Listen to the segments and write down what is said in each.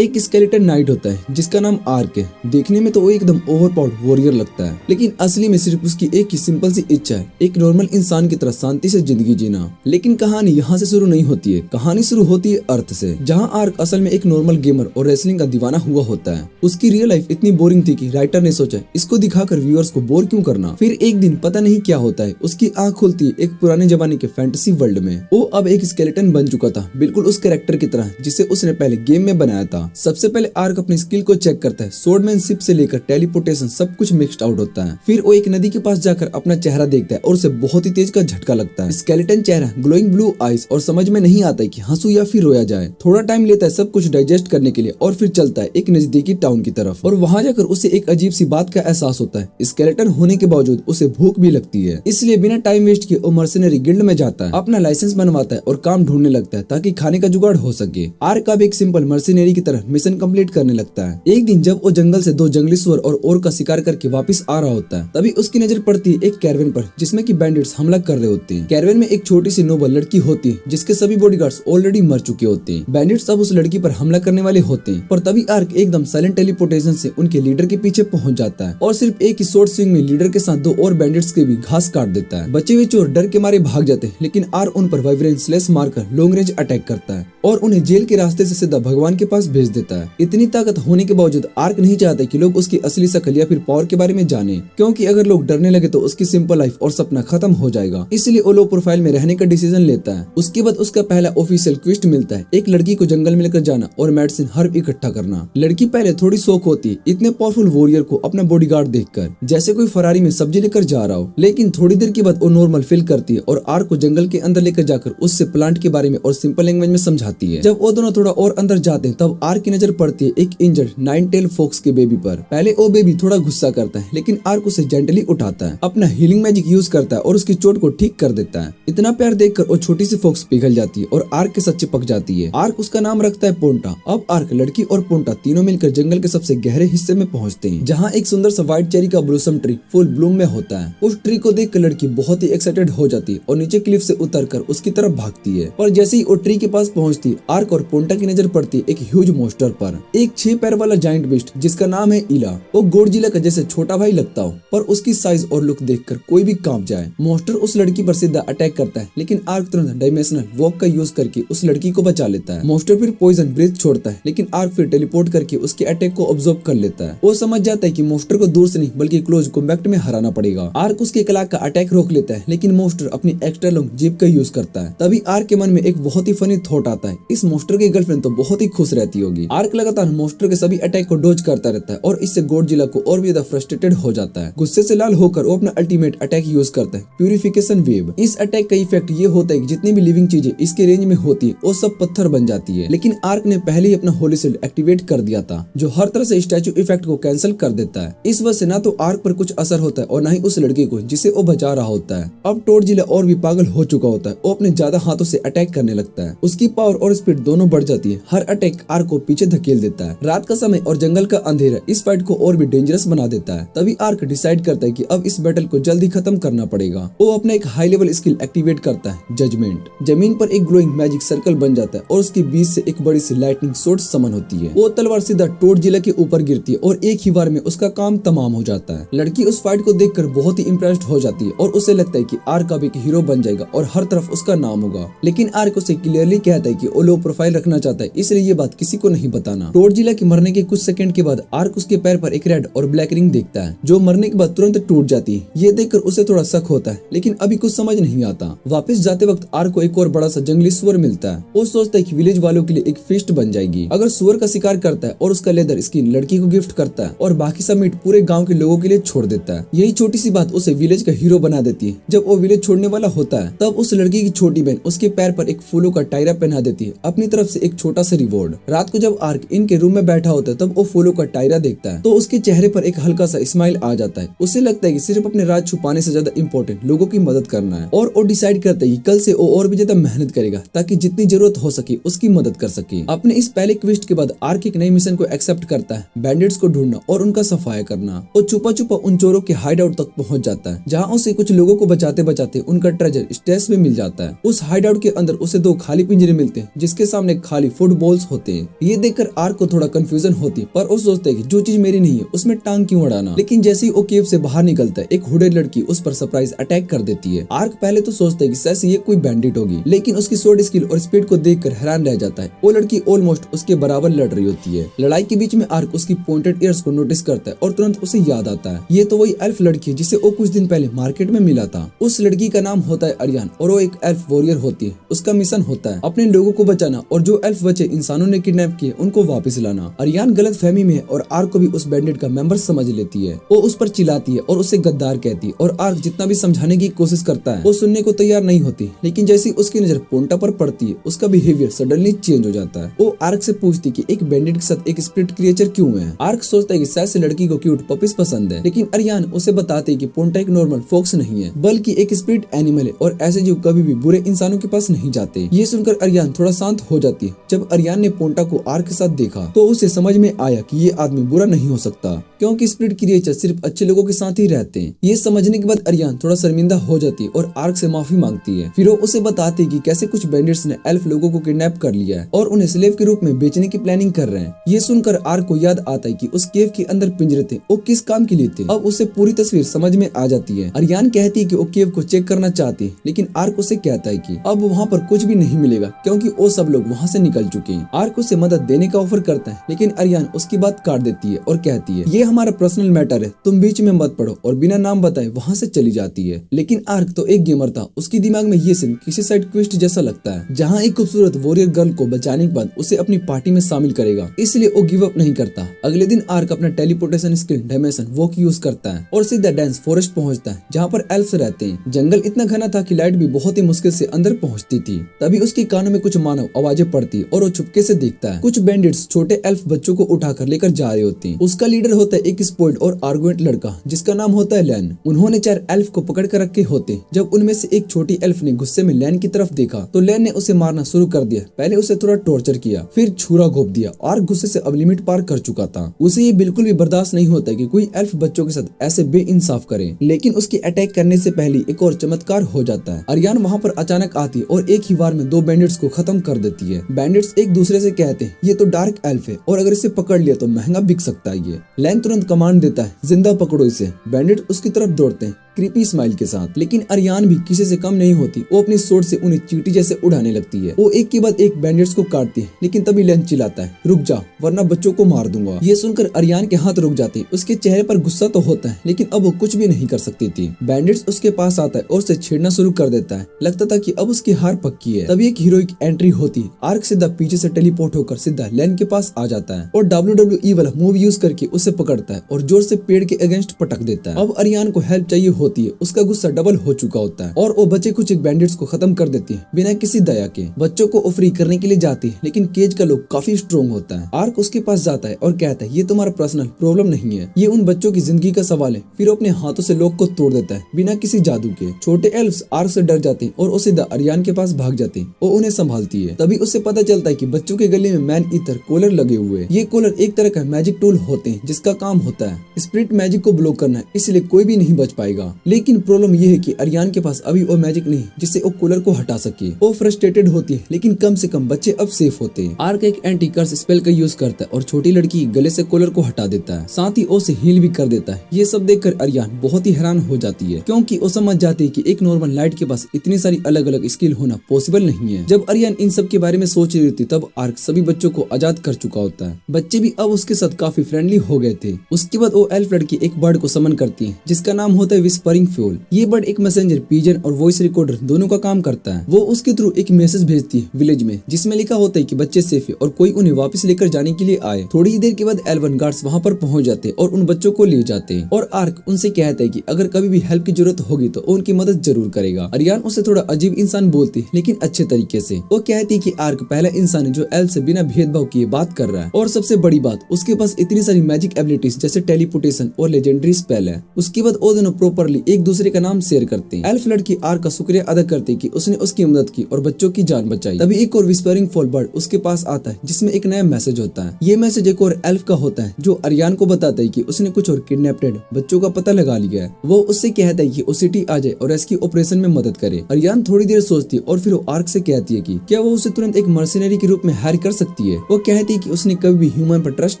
एक skeleton night होता है जिसका नाम आर्क है। देखने में तो वो एकदम ओवरपावर्ड वॉरियर लगता है, लेकिन असली में सिर्फ उसकी एक ही सिंपल सी इच्छा है, एक नॉर्मल इंसान की तरह शांति से जिंदगी जीना। लेकिन कहानी यहाँ से शुरू नहीं होती है, कहानी शुरू होती है अर्थ से, जहाँ आर्क असल में एक नॉर्मल गेमर और रेसलिंग का दीवाना हुआ होता है। उसकी रियल लाइफ इतनी बोरिंग थी कि राइटर ने सोचा इसको दिखाकर व्यूअर्स को बोर क्यों करना। फिर एक दिन पता नहीं क्या होता है, उसकी आंख खुलती है एक पुराने जमाने के फैंटेसी वर्ल्ड में। वो अब एक स्केलेटन बन चुका था, बिल्कुल उस कैरेक्टर की तरह जिसे उसने पहले गेम में बनाया था। सबसे पहले आर्क अपनी स्किल को चेक करता है। स्वॉर्डमैनशिप से लेकर टेलीपोर्टेशन सब कुछ मिक्स्ड आउट होता है। फिर वो एक नदी के पास जाकर अपना चेहरा देखता है और उसे बहुत ही तेज का झटका लगता है। स्केलेटन चेहरा, ग्लोइंग ब्लू आईज, और समझ में नहीं आता है कि हंसू या फिर रोया जाए। थोड़ा टाइम लेता है सब कुछ डाइजेस्ट करने के लिए और फिर चलता है एक नजदीकी टाउन की तरफ। और वहां जाकर उसे एक अजीब सी बात का एहसास होता है। स्केलेटन होने के बावजूद उसे भूख भी लगती है, इसलिए बिना टाइम वेस्ट किए वो मर्सिनरी गिल्ड में जाता है, अपना लाइसेंस बनवाता है और काम ढूंढने लगता है ताकि खाने का जुगाड़ हो सके। आर्क अब एक सिंपल मर्सिनरी की तरह मिशन कंप्लीट करने लगता है। एक दिन जब वो जंगल से 2 जंगली सुअर और का शिकार करके वापस आ रहा होता है, तभी उसकी नजर पड़ती है एक कैरवेन पर जिसमें कि बैंडिट्स हमला कर रहे होते हैं। कैरवेन में एक छोटी सी नोबल लड़की होती है जिसके सभी बॉडीगार्ड्स ऑलरेडी मर चुके होते हैं। बैंडिट्स अब उस लड़की पर हमला करने वाले होते हैं, पर तभी आर्क एकदम साइलेंट टेलीपोर्टेशन से उनके लीडर के पीछे पहुंच जाता है और सिर्फ एक ही शॉर्ट स्विंग में लीडर के साथ 2 और बैंडिट्स के भी घास काट देता है। बचे हुए चोर डर के मारे भाग जाते हैं, लेकिन आर्क उन पर वाइब्रेंस स्लैश मारकर लॉन्ग रेंज अटैक करता है और उन्हें जेल के रास्ते से सीधा भगवान के पास भेज देता है। इतनी ताकत होने के बावजूद आर्क नहीं चाहता कि लोग उसकी असली शक्ल या फिर पावर के बारे में जाने, क्योंकि अगर लोग डरने लगे तो उसकी सिंपल लाइफ और सपना खत्म हो जाएगा। इसलिए वो लो प्रोफाइल में रहने का डिसीजन लेता है। उसके बाद उसका पहला ऑफिशियल क्वेस्ट मिलता है, एक लड़की को जंगल में लेकर जाना और मेडिसिन हर्ब इकट्ठा करना। लड़की पहले थोड़ी शौक होती है इतने पावरफुल वॉरियर को अपना बॉडीगार्ड देखकर, जैसे कोई फरारी में सब्जी लेकर जा रहा हो, लेकिन थोड़ी देर के बाद वो नॉर्मल फील करती है और आर्क को जंगल के अंदर लेकर जाकर उससे प्लांट के बारे में और सिंपल लैंग्वेज में समझाती है। जब वो दोनों थोड़ा और अंदर जाते हैं तब आर्क की नजर पड़ती है एक इंजर्ड 9 टेल फॉक्स के बेबी पर। पहले वो बेबी थोड़ा गुस्सा करता है, लेकिन आर्क उसे जेंटली उठाता है, अपना हीलिंग मैजिक यूज करता है और उसकी चोट को ठीक कर देता है। इतना प्यार देखकर वो छोटी सी फॉक्स पिघल जाती है और आर्क के साथ चिपक जाती है। आर्क उसका नाम रखता है पोंटा। अब आर्क, लड़की और पोंटा तीनों मिलकर जंगल के सबसे गहरे हिस्से में पहुंचते हैं, जहाँ एक सुंदर सा व्हाइट चेरी का ब्लॉसम ट्री फुल ब्लूम में होता है। उस ट्री को देखकर लड़की बहुत ही एक्साइटेड हो जाती है और नीचे क्लिफ से उतरकर उसकी तरफ भागती है। पर जैसे ही वो ट्री के पास पहुंचती, आर्क और पोंटा की नजर पड़ती है एक ह्यूज मॉन्स्टर पर, एक 6 पैर वाला जायंट बीस्ट जिसका नाम है इला। वो गॉडजिला का जैसे छोटा भाई लगता हो, पर उसकी साइज और लुक देखकर कोई भी कांप जाए। मॉन्स्टर उस लड़की पर सीधा अटैक करता है, लेकिन आर्क तुरंत डायमेंशनल वॉक का यूज करके उस लड़की को बचा लेता है। मॉन्स्टर फिर पॉइजन ब्रेथ छोड़ता है, लेकिन आर्क फिर टेलीपोर्ट करके उसके अटैक को ऑब्जर्व कर लेता है। वो समझ जाता है कि मॉन्स्टर को दूर से नहीं बल्कि क्लोज कॉम्बैट में हराना पड़ेगा। आर्क उसके क्लाक का अटैक रोक लेता है, लेकिन मॉन्स्टर अपनी एक्स्ट्रा लॉन्ग जीप का यूज करता है। तभी आर्क के मन में एक बहुत ही फनी थॉट आता है, इस मॉन्स्टर की गर्लफ्रेंड तो बहुत ही खुश रहती होगी। आर्क लगातार मॉन्स्टर के सभी अटैक को डॉज करता रहता है और इससे गॉडजिला को और भी ज्यादा फ्रस्ट्रेटेड हो जाता है। गुस्से से लाल होकर वो अपना अल्टीमेट अटैक यूज करता है, प्यूरिफिकेशन वेव। इस अटैक का इफेक्ट ये होता है कि जितनी भी लिविंग चीजें इसके रेंज में होती है वो सब पत्थर बन जाती है। लेकिन आर्क ने पहले ही अपना होली शील्ड एक्टिवेट कर दिया था, जो हर तरह से स्टैचू इफेक्ट को कैंसिल कर देता है। इस वजह से ना तो आर्क पर कुछ असर होता है और ना ही उस लड़के को जिसे वो बचा रहा होता है। अब गॉडजिला और भी पागल हो चुका होता है, वो अपने ज्यादा हाथों से अटैक करने लगता है। उसकी पावर और स्पीड दोनों बढ़ जाती है। हर अटैक आर्क को पीछे धकेल देता है। रात का समय और जंगल का अंधेरा इस फाइट को और भी डेंजरस बना देता है। तभी आर्क डिसाइड करता है कि अब इस बैटल को जल्दी खत्म करना पड़ेगा। वो अपना एक हाई लेवल स्किल एक्टिवेट करता है, जजमेंट। जमीन पर एक ग्लोइंग मैजिक सर्कल बन जाता है और उसके बीच से एक बड़ी सी लाइटनिंग शॉट समन होती है। वो तलवार सीधा गॉडजिला के ऊपर गिरती है और एक ही बार में उसका काम तमाम हो जाता है। लड़की उस फाइट को देखकर बहुत ही इंप्रेस्ड हो जाती है और उसे लगता है कि आर्क अब एक हीरो बन जाएगा और हर तरफ उसका नाम होगा। लेकिन आर्क उसे क्लियरली कहता है कि वो लो प्रोफाइल रखना चाहता है, इसलिए ये बात किसी को नहीं बताना। गॉडजिला के मरने के कुछ सेकंड के बाद आर्क उसके पैर पर एक रेड और ब्लैक रिंग देखता है, जो मरने के बाद तुरंत टूट जाती है। ये देखकर उसे थोड़ा शक होता है, लेकिन अभी कुछ समझ नहीं आता। वापस जाते वक्त आर्क को एक और बड़ा सा जंगली सुअर मिलता है। वो सोचता है कि विलेज वालों के लिए एक फीस्ट बन जाएगी अगर सुअर का शिकार करता है और उसका लेदर स्किन लड़की को गिफ्ट करता है और बाकी सब मीट पूरे गांव के लोगों के लिए छोड़ देता है। यही छोटी सी बात उसे विलेज का हीरो बना देती है। जब वो विलेज छोड़ने वाला होता है तब उस लड़की की छोटी बहन उसके पैर पर एक फूलों का टायरा पहना देती है, अपनी तरफ से एक छोटा सा रिवॉर्ड। रात को जब आर्क इनके रूम में बैठा होता है तब वो फूलों का टायरा देखता है तो उसके चेहरे पर एक हल्का सा स्माइल आ जाता है। उसे लगता है कि सिर्फ अपने राज छुपाने से ज्यादा इम्पोर्टेंट लोगों की मदद करना है और वो डिसाइड करता है कि कल से वो और भी ज्यादा मेहनत करेगा ताकि जितनी जरूरत हो सके उसकी मदद कर सके। अपने इस पहले क्वेस्ट के बाद आर्क एक नई मिशन को एक्सेप्ट करता है, बैंडिट्स को ढूंढना और उनका सफाया करना। वो छुपा छुपा उन चोरों के हाइड आउट तक पहुंच जाता है, जहाँ उसे कुछ लोगों को बचाते बचाते उनका ट्रेजर स्टेज में मिल जाता है। उस हाइड आउट के अंदर उसे 2 खाली पिंजरे मिलते हैं जिसके सामने खाली फुटबॉल्स होते हैं। ये देखकर आर्क को थोड़ा कंफ्यूजन होती, पर वो सोचता है कि जो चीज मेरी नहीं है उसमें टांग क्यों अड़ाना। लेकिन जैसे ही वो केव से बाहर निकलता है, एक हुडेड लड़की उस पर सरप्राइज अटैक कर देती है। आर्क पहले तो सोचता है कि शायद ये कोई बैंडिट होगी, लेकिन उसकी स्वॉर्ड स्किल और स्पीड को देखकर हैरान रह जाता है। वो लड़की ऑलमोस्ट उसके बराबर लड़ रही होती है। लड़ाई के बीच में आर्क उसकी पॉइंटेड ईयर्स को नोटिस करता है और तुरंत उसे याद आता है, ये तो वही एल्फ लड़की है जिसे वो कुछ दिन पहले मार्केट में मिला था। उस लड़की का नाम होता है अरियान और वो एक एल्फ वॉरियर होती है। उसका मिशन होता है अपने लोगों को बचाना और जो एल्फ बच्चे इंसानों ने किडनैप किए उनको वापस लाना। अरियान गलत फहमी में है और आर्क को भी उस बैंडिट का मेंबर समझ लेती है। वो उस पर चिल्लाती है और उसे गद्दार कहती है और आर्क जितना भी समझाने की कोशिश करता है वो सुनने को तैयार नहीं होती। लेकिन जैसी उसकी नजर पोंटा पर पड़ती है उसका बिहेवियर सडनली चेंज हो जाता है। वो आर्क से पूछती कि एक बैंडिट के साथ एक स्पिरिट क्रिएचर क्यों है। आर्क सोचता है कि शायद से लड़की को क्यूट पपीज पसंद है, लेकिन अरियान उसे बताते है कि पोंटा एक नॉर्मल फॉक्स नहीं है बल्कि एक स्पिरिट एनिमल है और ऐसे जीव कभी भी बुरे इंसानों के पास नहीं जाते। ये सुनकर अरियान थोड़ा शांत हो जाती है। जब अरियान ने पोंटा को आर्क के साथ देखा तो उसे समझ में आया कि ये आदमी बुरा नहीं हो सकता, क्योंकि स्पिरिट क्रिएचर सिर्फ अच्छे लोगों के साथ ही रहते हैं। ये समझने के बाद अरियान थोड़ा शर्मिंदा हो जाती है और आर्क से माफी मांगती है। फिर वो उसे बताती है कि कैसे कुछ बैंडिट्स ने एल्फ लोगों को किडनैप कर लिया है और उन्हें स्लेव के रूप में बेचने की प्लानिंग कर रहे हैं। ये सुनकर आर्क को याद आता है कि उस केव के अंदर पिंजरे थे, वो किस काम के लिए थे। अब उसे पूरी तस्वीर समझ में आ जाती है। अरियान कहती है कि वो केव को चेक करना चाहती है, लेकिन आर्क उसे कहता है कि अब वहाँ पर कुछ भी नहीं मिलेगा क्योंकि वो सब लोग वहाँ से निकल चुके हैं। आर्क उसे मदद देने का ऑफर करता है, लेकिन अरियान उसकी बात काट देती है और कहती है ये हमारा पर्सनल मैटर है, तुम बीच में मत पड़ो, और बिना नाम बताए वहाँ से चली जाती है। लेकिन आर्क तो एक गेमर था, उसके दिमाग में ये सीन किसी साइड क्विस्ट जैसा लगता है जहाँ एक खूबसूरत वॉरियर गर्ल को बचाने के बाद उसे अपनी पार्टी में शामिल करेगा, इसलिए वो गिव अप नहीं करता। अगले दिन आर्क अपना teleportation skill dimension walk use करता है और सीधा डेंस फॉरेस्ट पहुंचता है जहाँ पर एल्फ्स रहते हैं। जंगल इतना घना था कि लाइट भी बहुत ही मुश्किल से अंदर पहुंचती थी। तभी उसके कानों में कुछ मानव आवाजें पड़ती और वो चुपके से देखता है। कुछ बैंडिट्स छोटे एल्फ बच्चों को उठाकर लेकर जा रहे होते हैं। उसका लीडर होता है एक स्पॉइल्ड और आर्गुमेंट लड़का जिसका नाम होता है लैन। उन्होंने 4 एल्फ को पकड़ कर रखे होते। जब उनमें से एक छोटी एल्फ ने गुस्से में लैन की तरफ देखा तो लैन ने उसे मारना शुरू कर दिया। पहले उसे थोड़ा टॉर्चर किया, फिर छुरा घोंप दिया और गुस्से से अब लिमिट पार कर चुका था। उसे ये बिल्कुल भी बर्दाश्त नहीं होता कि कोई एल्फ बच्चों के साथ ऐसे बेइंसाफ करे। लेकिन उसके अटैक करने से पहले एक और चमत्कार हो जाता है। अरियान वहाँ पर अचानक आती है और एक ही बार में 2 बैंडिट्स को खत्म कर देती है। बैंडिट्स एक दूसरे से कहते हैं ये तो डार्क एल्फ है और अगर इसे पकड़ लिया तो महंगा बिक सकता है। ये लैन तुरंत कमांड देता है जिंदा पकड़ो इसे। बैंडिट उसकी तरफ दौड़ते हैं क्रीपी स्माइल के साथ, लेकिन अरियान भी किसी से कम नहीं होती। वो अपनी सोर्ड से उन्हें चींटी जैसे उड़ाने लगती है। वो एक के बाद एक बैंडिट्स को काटती है, लेकिन तभी लैन चिल्लाता है रुक जा वरना बच्चों को मार दूंगा। ये सुनकर अरियान के हाथ रुक जाते। उसके चेहरे पर गुस्सा तो होता है, लेकिन अब वो कुछ भी नहीं कर सकती थी। बैंडिट्स उसके पास आता है और उसे छेड़ना शुरू कर देता है। लगता था कि अब उसकी हार पक्की है। तभी एक हीरोइक एंट्री होती है। आर्क सीधा पीछे से टेलीपोर्ट होकर सीधा लैन के पास आ जाता है और WWE वाला मूव यूज करके उसे पकड़ता है और जोर से पेड़ के अगेंस्ट पटक देता है। अब अरियान को हेल्प चाहिए होती है। उसका गुस्सा डबल हो चुका होता है और वो बचे कुछ एक बैंडिट्स को खत्म कर देती है बिना किसी दया के। बच्चों को फ्री करने के लिए जाती है, लेकिन केज का लोग काफी स्ट्रॉन्ग होता है। आर्क उसके पास जाता है और कहता है ये तुम्हारा पर्सनल प्रॉब्लम नहीं है, ये उन बच्चों की जिंदगी का सवाल है। फिर वो अपने हाथों से लोग को तोड़ देता है बिना किसी जादू के। छोटे एल्फ्स आर्क से डर जाते हैं और वो सीधा अरियान के पास भाग जाते हैं। वो उन्हें संभालती है। तभी उसे पता चलता है कि बच्चों के गले में मैन ईथर कॉलर लगे हुए। ये कॉलर एक तरह का मैजिक टूल होते हैं जिसका काम होता है स्पिरिट मैजिक को ब्लॉक करना, इसलिए कोई भी नहीं बच पाएगा। लेकिन प्रॉब्लम ये है कि अरियान के पास अभी वो मैजिक नहीं जिससे वो कूलर को हटा सके। वो फ्रस्ट्रेटेड होती है, लेकिन कम से कम बच्चे अब सेफ होते हैं। आर्क एक एंटी कर्स स्पेल का यूज करता है और छोटी लड़की गले से कूलर को हटा देता है, साथ ही उसे हील भी कर देता है। ये सब देखकर अरियान बहुत ही हैरान हो जाती है, क्योंकि वो समझ जाती है कि एक नॉर्मल लाइट के पास इतनी सारी अलग अलग स्किल होना पॉसिबल नहीं है। जब अरियान इन सब के बारे में सोच रही थी तब आर्क सभी बच्चों को आजाद कर चुका होता है। बच्चे भी अब उसके साथ काफी फ्रेंडली हो गए थे। उसके बाद वो एल्फ लड़की एक बर्ड को समन करती है जिसका नाम होता है विस्परिंग फ्यूल। ये बर्ड एक मैसेंजर, पिजन और वॉइस रिकॉर्डर दोनों का काम करता है। वो उसके थ्रू एक मैसेज भेजती है विलेज में, जिसमें लिखा होता है कि बच्चे सेफ है और कोई उन्हें वापस लेकर जाने के लिए आए। थोड़ी ही देर के बाद एल्वन गार्ड्स वहाँ पर पहुँच जाते हैं और उन बच्चों को ले जाते हैं और आर्क उनसे कहता है कि अगर कभी भी हेल्प की जरूरत होगी तो वो उनकी मदद जरूर करेगा। अरियान उसे थोड़ा अजीब इंसान बोलती है, लेकिन अच्छे तरीके से। वो कहती है कि आर्क पहला इंसान है जो एल्फ से बिना भेदभाव किए बात कर रहा है, और सबसे बड़ी बात उसके पास इतनी सारी मैजिक एबिलिटीज जैसे टेलीपोर्टेशन और लेजेंडरी स्पेल है। उसके बाद वो दोनों प्रॉपर प्रॉपरली एक दूसरे का नाम शेयर करते हैं। एल्फ लड़की आर्क का शुक्रिया अदा करती है कि उसने उसकी मदद की और बच्चों की जान बचाई। तभी एक और विस्परिंग फॉल बर्ड उसके पास आता है जिसमें एक नया मैसेज होता है। ये मैसेज एक और एल्फ का होता है जो अरियान को बताता है कि उसने कुछ और किडनैप्ड बच्चों का पता लगा लिया है। वो उससे कहता है कि वो सिटी आ जाए और रेस्क्यू ऑपरेशन में मदद करे। अरियान थोड़ी देर सोचती है और फिर वो आर्क से कहती है कि क्या वो उसे तुरंत एक मर्सिनरी के रूप में हायर कर सकती है। वो कहती है कि उसने कभी भी ह्यूमन पर ट्रस्ट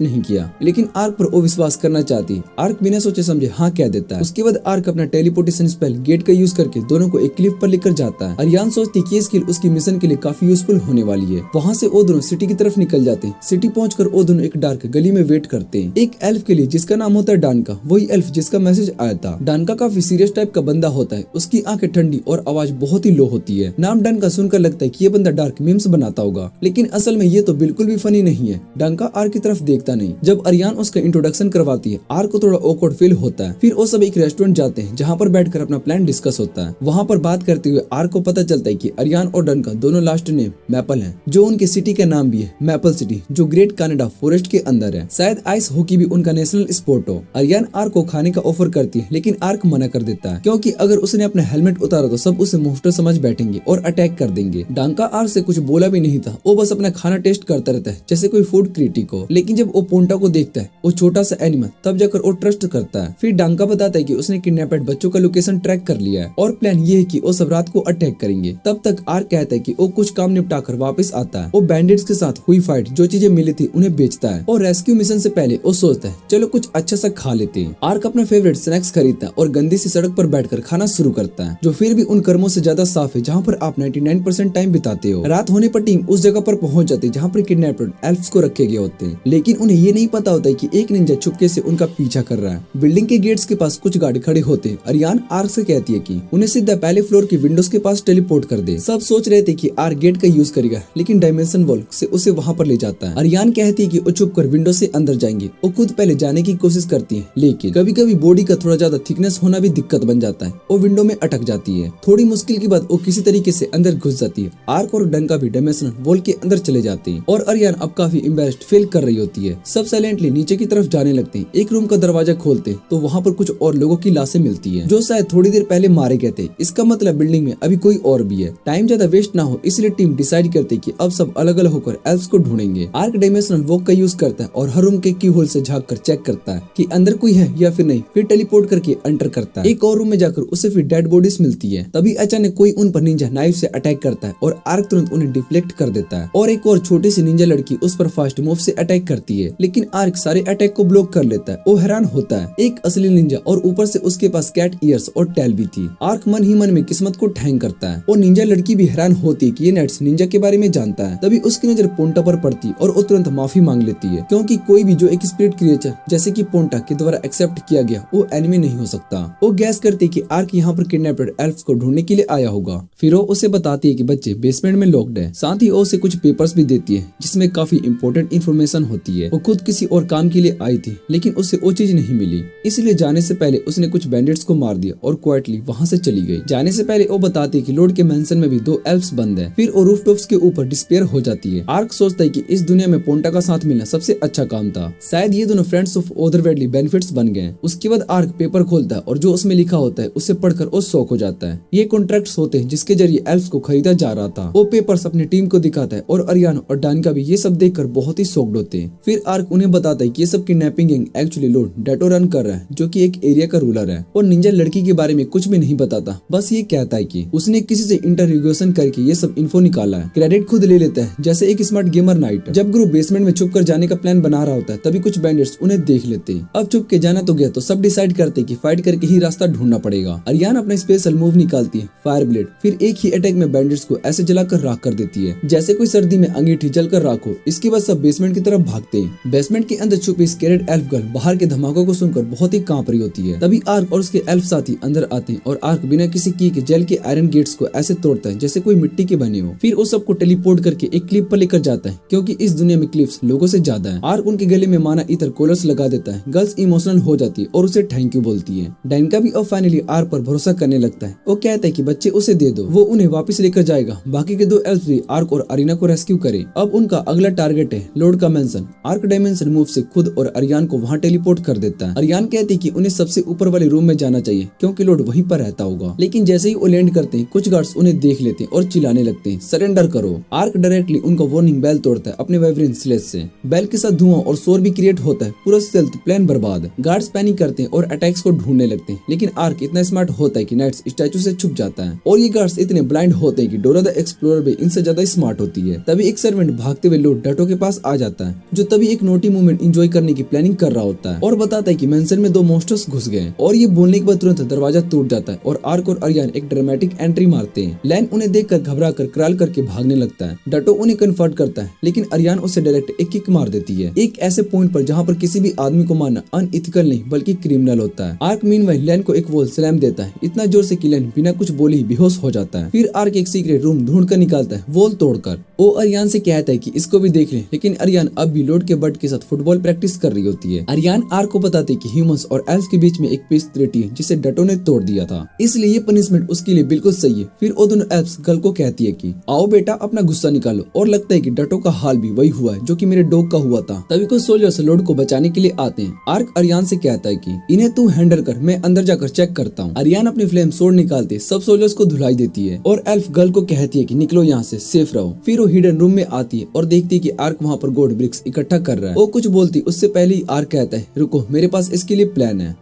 नहीं किया, लेकिन आर्क पर वो विश्वास करना चाहती है। आर्क बिना सोचे समझे हाँ कह देता है। उसके बाद आर्क अपना टेलीपोर्टेशन स्पेल गेट का यूज करके दोनों को एक क्लिफ पर लेकर जाता है। अरियान सोचती है कि ये स्किल उसकी मिशन के लिए काफी यूजफुल होने वाली है। वहाँ से वो दोनों सिटी की तरफ निकल जाते हैं। सिटी पहुंचकर वो दोनों एक डार्क गली में वेट करते हैं। एक एल्फ के लिए जिसका नाम होता है डानका, वही एल्फ जिसका मैसेज आया था। डानका काफी सीरियस टाइप का बंदा होता है। उसकी आंखें ठंडी और आवाज बहुत ही लो होती है। नाम डानका सुनकर लगता है कि ये बंदा डार्क मीम्स बनाता होगा, लेकिन असल में ये तो बिल्कुल भी फनी नहीं है। डानका आर्क की तरफ देखता नहीं। जब अरियान उसका इंट्रोडक्शन करवाती है, आर्क को थोड़ा ऑकवर्ड फील होता है। फिर वो सब एक रेस्टोरेंट जाते हैं जहाँ पर बैठकर अपना प्लान डिस्कस होता है। वहाँ पर बात करते हुए आर्क को पता चलता है कि अरियान और डानका दोनों लास्ट नेम मैपल है, जो उनकी सिटी का नाम भी है मैपल सिटी, जो ग्रेट कनाडा फॉरेस्ट के अंदर है। शायद आइस हॉकी भी उनका नेशनल स्पोर्ट हो। अरियान आर्क को खाने का ऑफर करती है, लेकिन आर्क मना कर देता है क्योंकि अगर उसने अपना हेलमेट उतारा तो सब उसे मुफ्त समझ बैठेंगे और अटैक कर देंगे। डांका आर्क से कुछ बोला भी नहीं था। वो बस अपना खाना टेस्ट करता रहता है जैसे कोई फूड क्रिटिक हो। लेकिन जब वो पोंटा को देखता है, वो छोटा सा एनिमल, तब जाकर वो ट्रस्ट करता है। फिर डांका बताता है कि उसने किडनैप्ड बच्चों का लोकेशन ट्रैक कर लिया है और प्लान ये है कि वो सब रात को अटैक करेंगे। तब तक आर्क कहता है कि वो कुछ काम निपटा कर वापस आता है। वो बैंडिट्स के साथ हुई फाइट जो चीजें मिली थी उन्हें बेचता है और रेस्क्यू मिशन से पहले वो सोचता है चलो कुछ अच्छा सा खा लेते हैं। आर्क अपना फेवरेट स्नैक्स खरीदता है और गंदी सी सड़क पर बैठकर खाना शुरू करता है, जो फिर भी उन कर्मों से ज्यादा साफ है जहाँ पर आप 99% टाइम बिताते हो। रात होने पर टीम उस जगह पर पहुंच जाती है जहाँ पर किडनैप्ड एल्फ्स को रखे गए होते हैं, लेकिन उन्हें ये नहीं पता होता है कि एक निंजा चुपके से उनका पीछा कर रहा है। बिल्डिंग के गेट्स के पास कुछ गाड़ी खड़े होते हैं। अरियान आर्क से कहती है कि उन्हें सीधा पहले फ्लोर की विंडोज के पास टेलीपोर्ट कर दे। सब सोच रहे थे कि आर्क गेट का यूज करेगा, लेकिन डायमेंशन वॉल से उसे वहाँ पर ले जाता है। अरियान कहती है कि वो चुप कर विंडो से अंदर जाएंगे। वो खुद पहले जाने की कोशिश करती है, लेकिन कभी कभी बॉडी का थोड़ा ज्यादा थिकनेस होना भी दिक्कत बन जाता है। वो विंडो में अटक जाती है। थोड़ी मुश्किल के बाद वो किसी तरीके से अंदर घुस जाती है। आर्क और डंका भी डायमेंशनल वॉल के अंदर चले जाते हैं और अरियान अब काफी एम्बैरेस्ड फील कर रही होती है। सब साइलेंटली नीचे की तरफ जाने लगते हैं। एक रूम का दरवाजा खोलते तो वहाँ पर कुछ और लोगों की लाशें मिलती है जो शायद थोड़ी देर पहले मारे गए थे। इसका मतलब बिल्डिंग में अभी कोई और भी है। टाइम ज्यादा वेस्ट ना हो इसलिए टीम डिसाइड करती है कि अब सब अलग अलग होकर एल्फ्स को ढूंढेंगे। आर्क डायमेंशनल वॉक का यूज करता है और हर रूम के की होल से झांक कर चेक करता है कि अंदर कोई है या फिर नहीं। फिर टेलीपोर्ट करके एंटर करता है। एक और रूम में जाकर उसे फिर डेड बॉडीज मिलती है। तभी अचानक कोई उन पर निंजा नाइफ से अटैक करता है और आर्क तुरंत उन्हें डिफ्लेक्ट कर देता है और एक और छोटी सी निंजा लड़की उस पर फास्ट मूव से अटैक करती है, लेकिन आर्क सारे अटैक को ब्लॉक कर लेता है। वो हैरान होता है, एक असली निंजा और ऊपर से उसके पास कैट ईयर्स और टेल भी थी। आर्क मन ही मन में किस्मत को ठैंग करता है। वो निंजा लड़की भी हैरान होती है कि ये नेट्स निंजा के बारे में जानता है। तभी उसकी नजर पोंटा पर पड़ती और वो तुरंत माफी मांग लेती है, क्योंकि कोई भी जो एक स्पिरिट क्रिएचर जैसे कि पोंटा के द्वारा एक्सेप्ट किया गया वो एनिमी नहीं हो सकता। वो गैस करती है कि आर्क यहाँ पर किडनैप्ड एल्फ्स को ढूंढने के लिए आया होगा। फिर वो उसे बताती है कि बच्चे बेसमेंट में लॉक्ड है। साथ ही वो उसे कुछ पेपर्स भी देती है जिसमें काफी इंपॉर्टेंट इन्फॉर्मेशन होती है। वो खुद किसी और काम के लिए आई थी, लेकिन उसे वो चीज नहीं मिली, इसलिए जाने से पहले उसने कुछ बैंडिट्स को मार दिया और क्वाइटली वहाँ से चली गई। जाने से पहले वो बताती है कि लॉर्ड के मेंशन में भी 2 एल्फ्स बंद है। फिर वो रूफटॉप्स के ऊपर डिस्पेयर हो जाती है। आर्क सोचता है कि इस दुनिया में पोंटा का साथ मिलना सबसे अच्छा काम था। शायद ये दोनों फ्रेंड्स ऑफ अदरवर्ल्डली बेनिफिट्स बन गए। उसके बाद आर्क पेपर खोलता है और जो उसमें लिखा होता है उसे पढ़कर वो शॉक हो जाता है। ये कॉन्ट्रैक्ट्स होते हैं जिसके जरिए एल्फ्स को खरीदा जा रहा था। वो पेपर्स अपनी टीम को दिखाता है और अरियान और डानका भी ये सब देखकर बहुत ही शॉक्ड होते हैं। फिर आर्क उन्हें बताता है कि ये सब किडनैपिंग गैंग एक्चुअली लॉर्ड डेटो रन कर रहा है, जो कि एक एरिया का रूलर है। और निंजा लड़की के बारे में कुछ भी नहीं बताता, बस ये कहता है कि उसने किसी से इंटरोगेशन करके ये सब इन्फो निकाला है। क्रेडिट खुद ले लेता है जैसे एक स्मार्ट गेमर नाइट। जब ग्रुप बेसमेंट में छुप कर जाने का प्लान बना रहा होता है तभी कुछ बैंडिट्स उन्हें देख लेते हैं। अब छुप के जाना तो गया तो सब डिसाइड करते हैं कि फाइट करके ही रास्ता ढूंढना पड़ेगा। अरियान अपना स्पेशल मूव निकालती है, फायर ब्लेड। फिर एक ही अटैक में बैंडिट्स को ऐसे जलाकर राख कर देती है जैसे कोई सर्दी में अंगीठी जलकर राख हो। इसके बाद सब बेसमेंट की तरफ भागते हैं। बेसमेंट के अंदर छुपी स्केलेड एल्फ गर्ल बाहर के धमाकों को सुनकर बहुत ही कांप रही होती है। तभी आर्क और उसके एल्फ साथी अंदर आते हैं और आर्क बिना किसी की के जेल के आयरन गेट्स को ऐसे तोड़ता है जैसे कोई मिट्टी के बने हो। फिर उस सबको टेलीपोर्ट करके एक क्लिप पर लेकर जाता है, क्योंकि इस दुनिया में क्लिप्स लोगों से ज्यादा है। आर्क उनके गले में माना इतर कॉलर्स लगा देता है। गर्ल्स इमोशनल हो जाती है और उसे थैंक यू बोलती है। डायनका भी अब फाइनली आर्क पर भरोसा करने लगता है। वो कहता है कि बच्चे उसे दे दो, वो उन्हें वापस लेकर जाएगा। बाकी के 2 एल्फ भी आर्क और अरीना को रेस्क्यू करे। अब उनका अगला टारगेट है लॉर्ड का मेंशन। आर्क डायमेंशन मूव से खुद और अरियान को वहाँ टेलीपोर्ट कर देता है। अरियान कहती है कि उन्हें सबसे ऊपर वाले रूम में जाना चाहिए क्योंकि लॉर्ड वहीं पर रहता होगा। लेकिन जैसे ही वो लैंड करते हैं कुछ गार्ड्स उन्हें देख लेते हैं और चिल्लाने लगते हैं, सरेंडर करो। आर्क डायरेक्टली उनका वार्निंग बेल तोड़ता है अपने वाइब्रेशन स्लेज से। बेल के साथ धुआं और शोर भी क्रिएट होता है, पूरा स्टेल्थ प्लान बर्बाद। गार्ड्स पैनिक करते हैं और अटैक्स को ढूंढने लगते हैं, लेकिन आर्क इतना स्मार्ट होता है कि नाइट्स स्टैचू से छुप जाता है। और ये गार्ड्स इतने ब्लाइंड होते हैं कि डोरा द एक्सप्लोरर भी इनसे ज्यादा स्मार्ट होती है। तभी एक सर्वेंट भागते हुए लॉर्ड डटो के पास आ जाता है, जो तभी एक नोटी मूवमेंट एंजॉय करने की प्लानिंग कर रहा होता है और बताता है कि मेंशन में 2 मॉन्स्टर्स घुस गए। और ये बोलने के बाद तुरंत दरवाजा टूट जाता है और आर्क और अरियान एक ड्रामेटिक एंट्री मारते हैं। लैन उन्हें देखकर घबरा कर क्रॉल करके भागने लगता है। डटो उन्हें कन्फर्ट करता है, लेकिन अरियान उसे डायरेक्ट एक किक मार देती है, एक ऐसे पॉइंट पर जहाँ पर किसी भी आदमी को मारना अनइथिकल नहीं बल्कि क्रिमिनल होता है। आर्क मीनवाइल लैन को एक वॉल स्लैम देता है, इतना जोर से कि लैन बिना कुछ बोले ही बेहोश हो जाता है। फिर आर्क एक सीक्रेट रूम ढूंढ कर निकालता है वॉल तोड़कर। वो अरियान से कहता है कि इसको भी देख ले, लेकिन अरियान अब भी लॉर्ड के बर्ड के साथ फुटबॉल प्रैक्टिस कर रही होती है। अरियान आर्क को बताते कि ह्यूमंस और एल्फ के बीच में एक पीस ट्रीटी है जिसे डटो ने तोड़ दिया था, इसलिए ये पनिशमेंट उसके लिए बिल्कुल सही है। फिर वो दोनों एल्फ्स गर्ल को कहती है कि आओ बेटा अपना गुस्सा निकालो, और लगता है कि डटो का हाल भी वही हुआ है जो कि मेरे डॉग का हुआ था। तभी कुछ सोल्जर्स लॉर्ड को बचाने के लिए आते हैं। आर्क अरियान से कहता है कि इन्हें तू हैंडल कर, मैं अंदर जाकर चेक करता हूँ। अरियान अपनी फ्लेम सोर्ड निकालते सब सोल्जर्स को धुलाई देती है और एल्फ गर्ल को कहती है कि निकलो यहाँ से, सेफ रहो। फिर वो हिडन रूम में आती है और देखती है कि आर्क वहाँ पर गोल्ड ब्रिक्स इकट्ठा कर रहा है। वो कुछ बोलती उससे पहले ही आर्क कहता है रुको, मेरे पास इसके लिए प्लान है।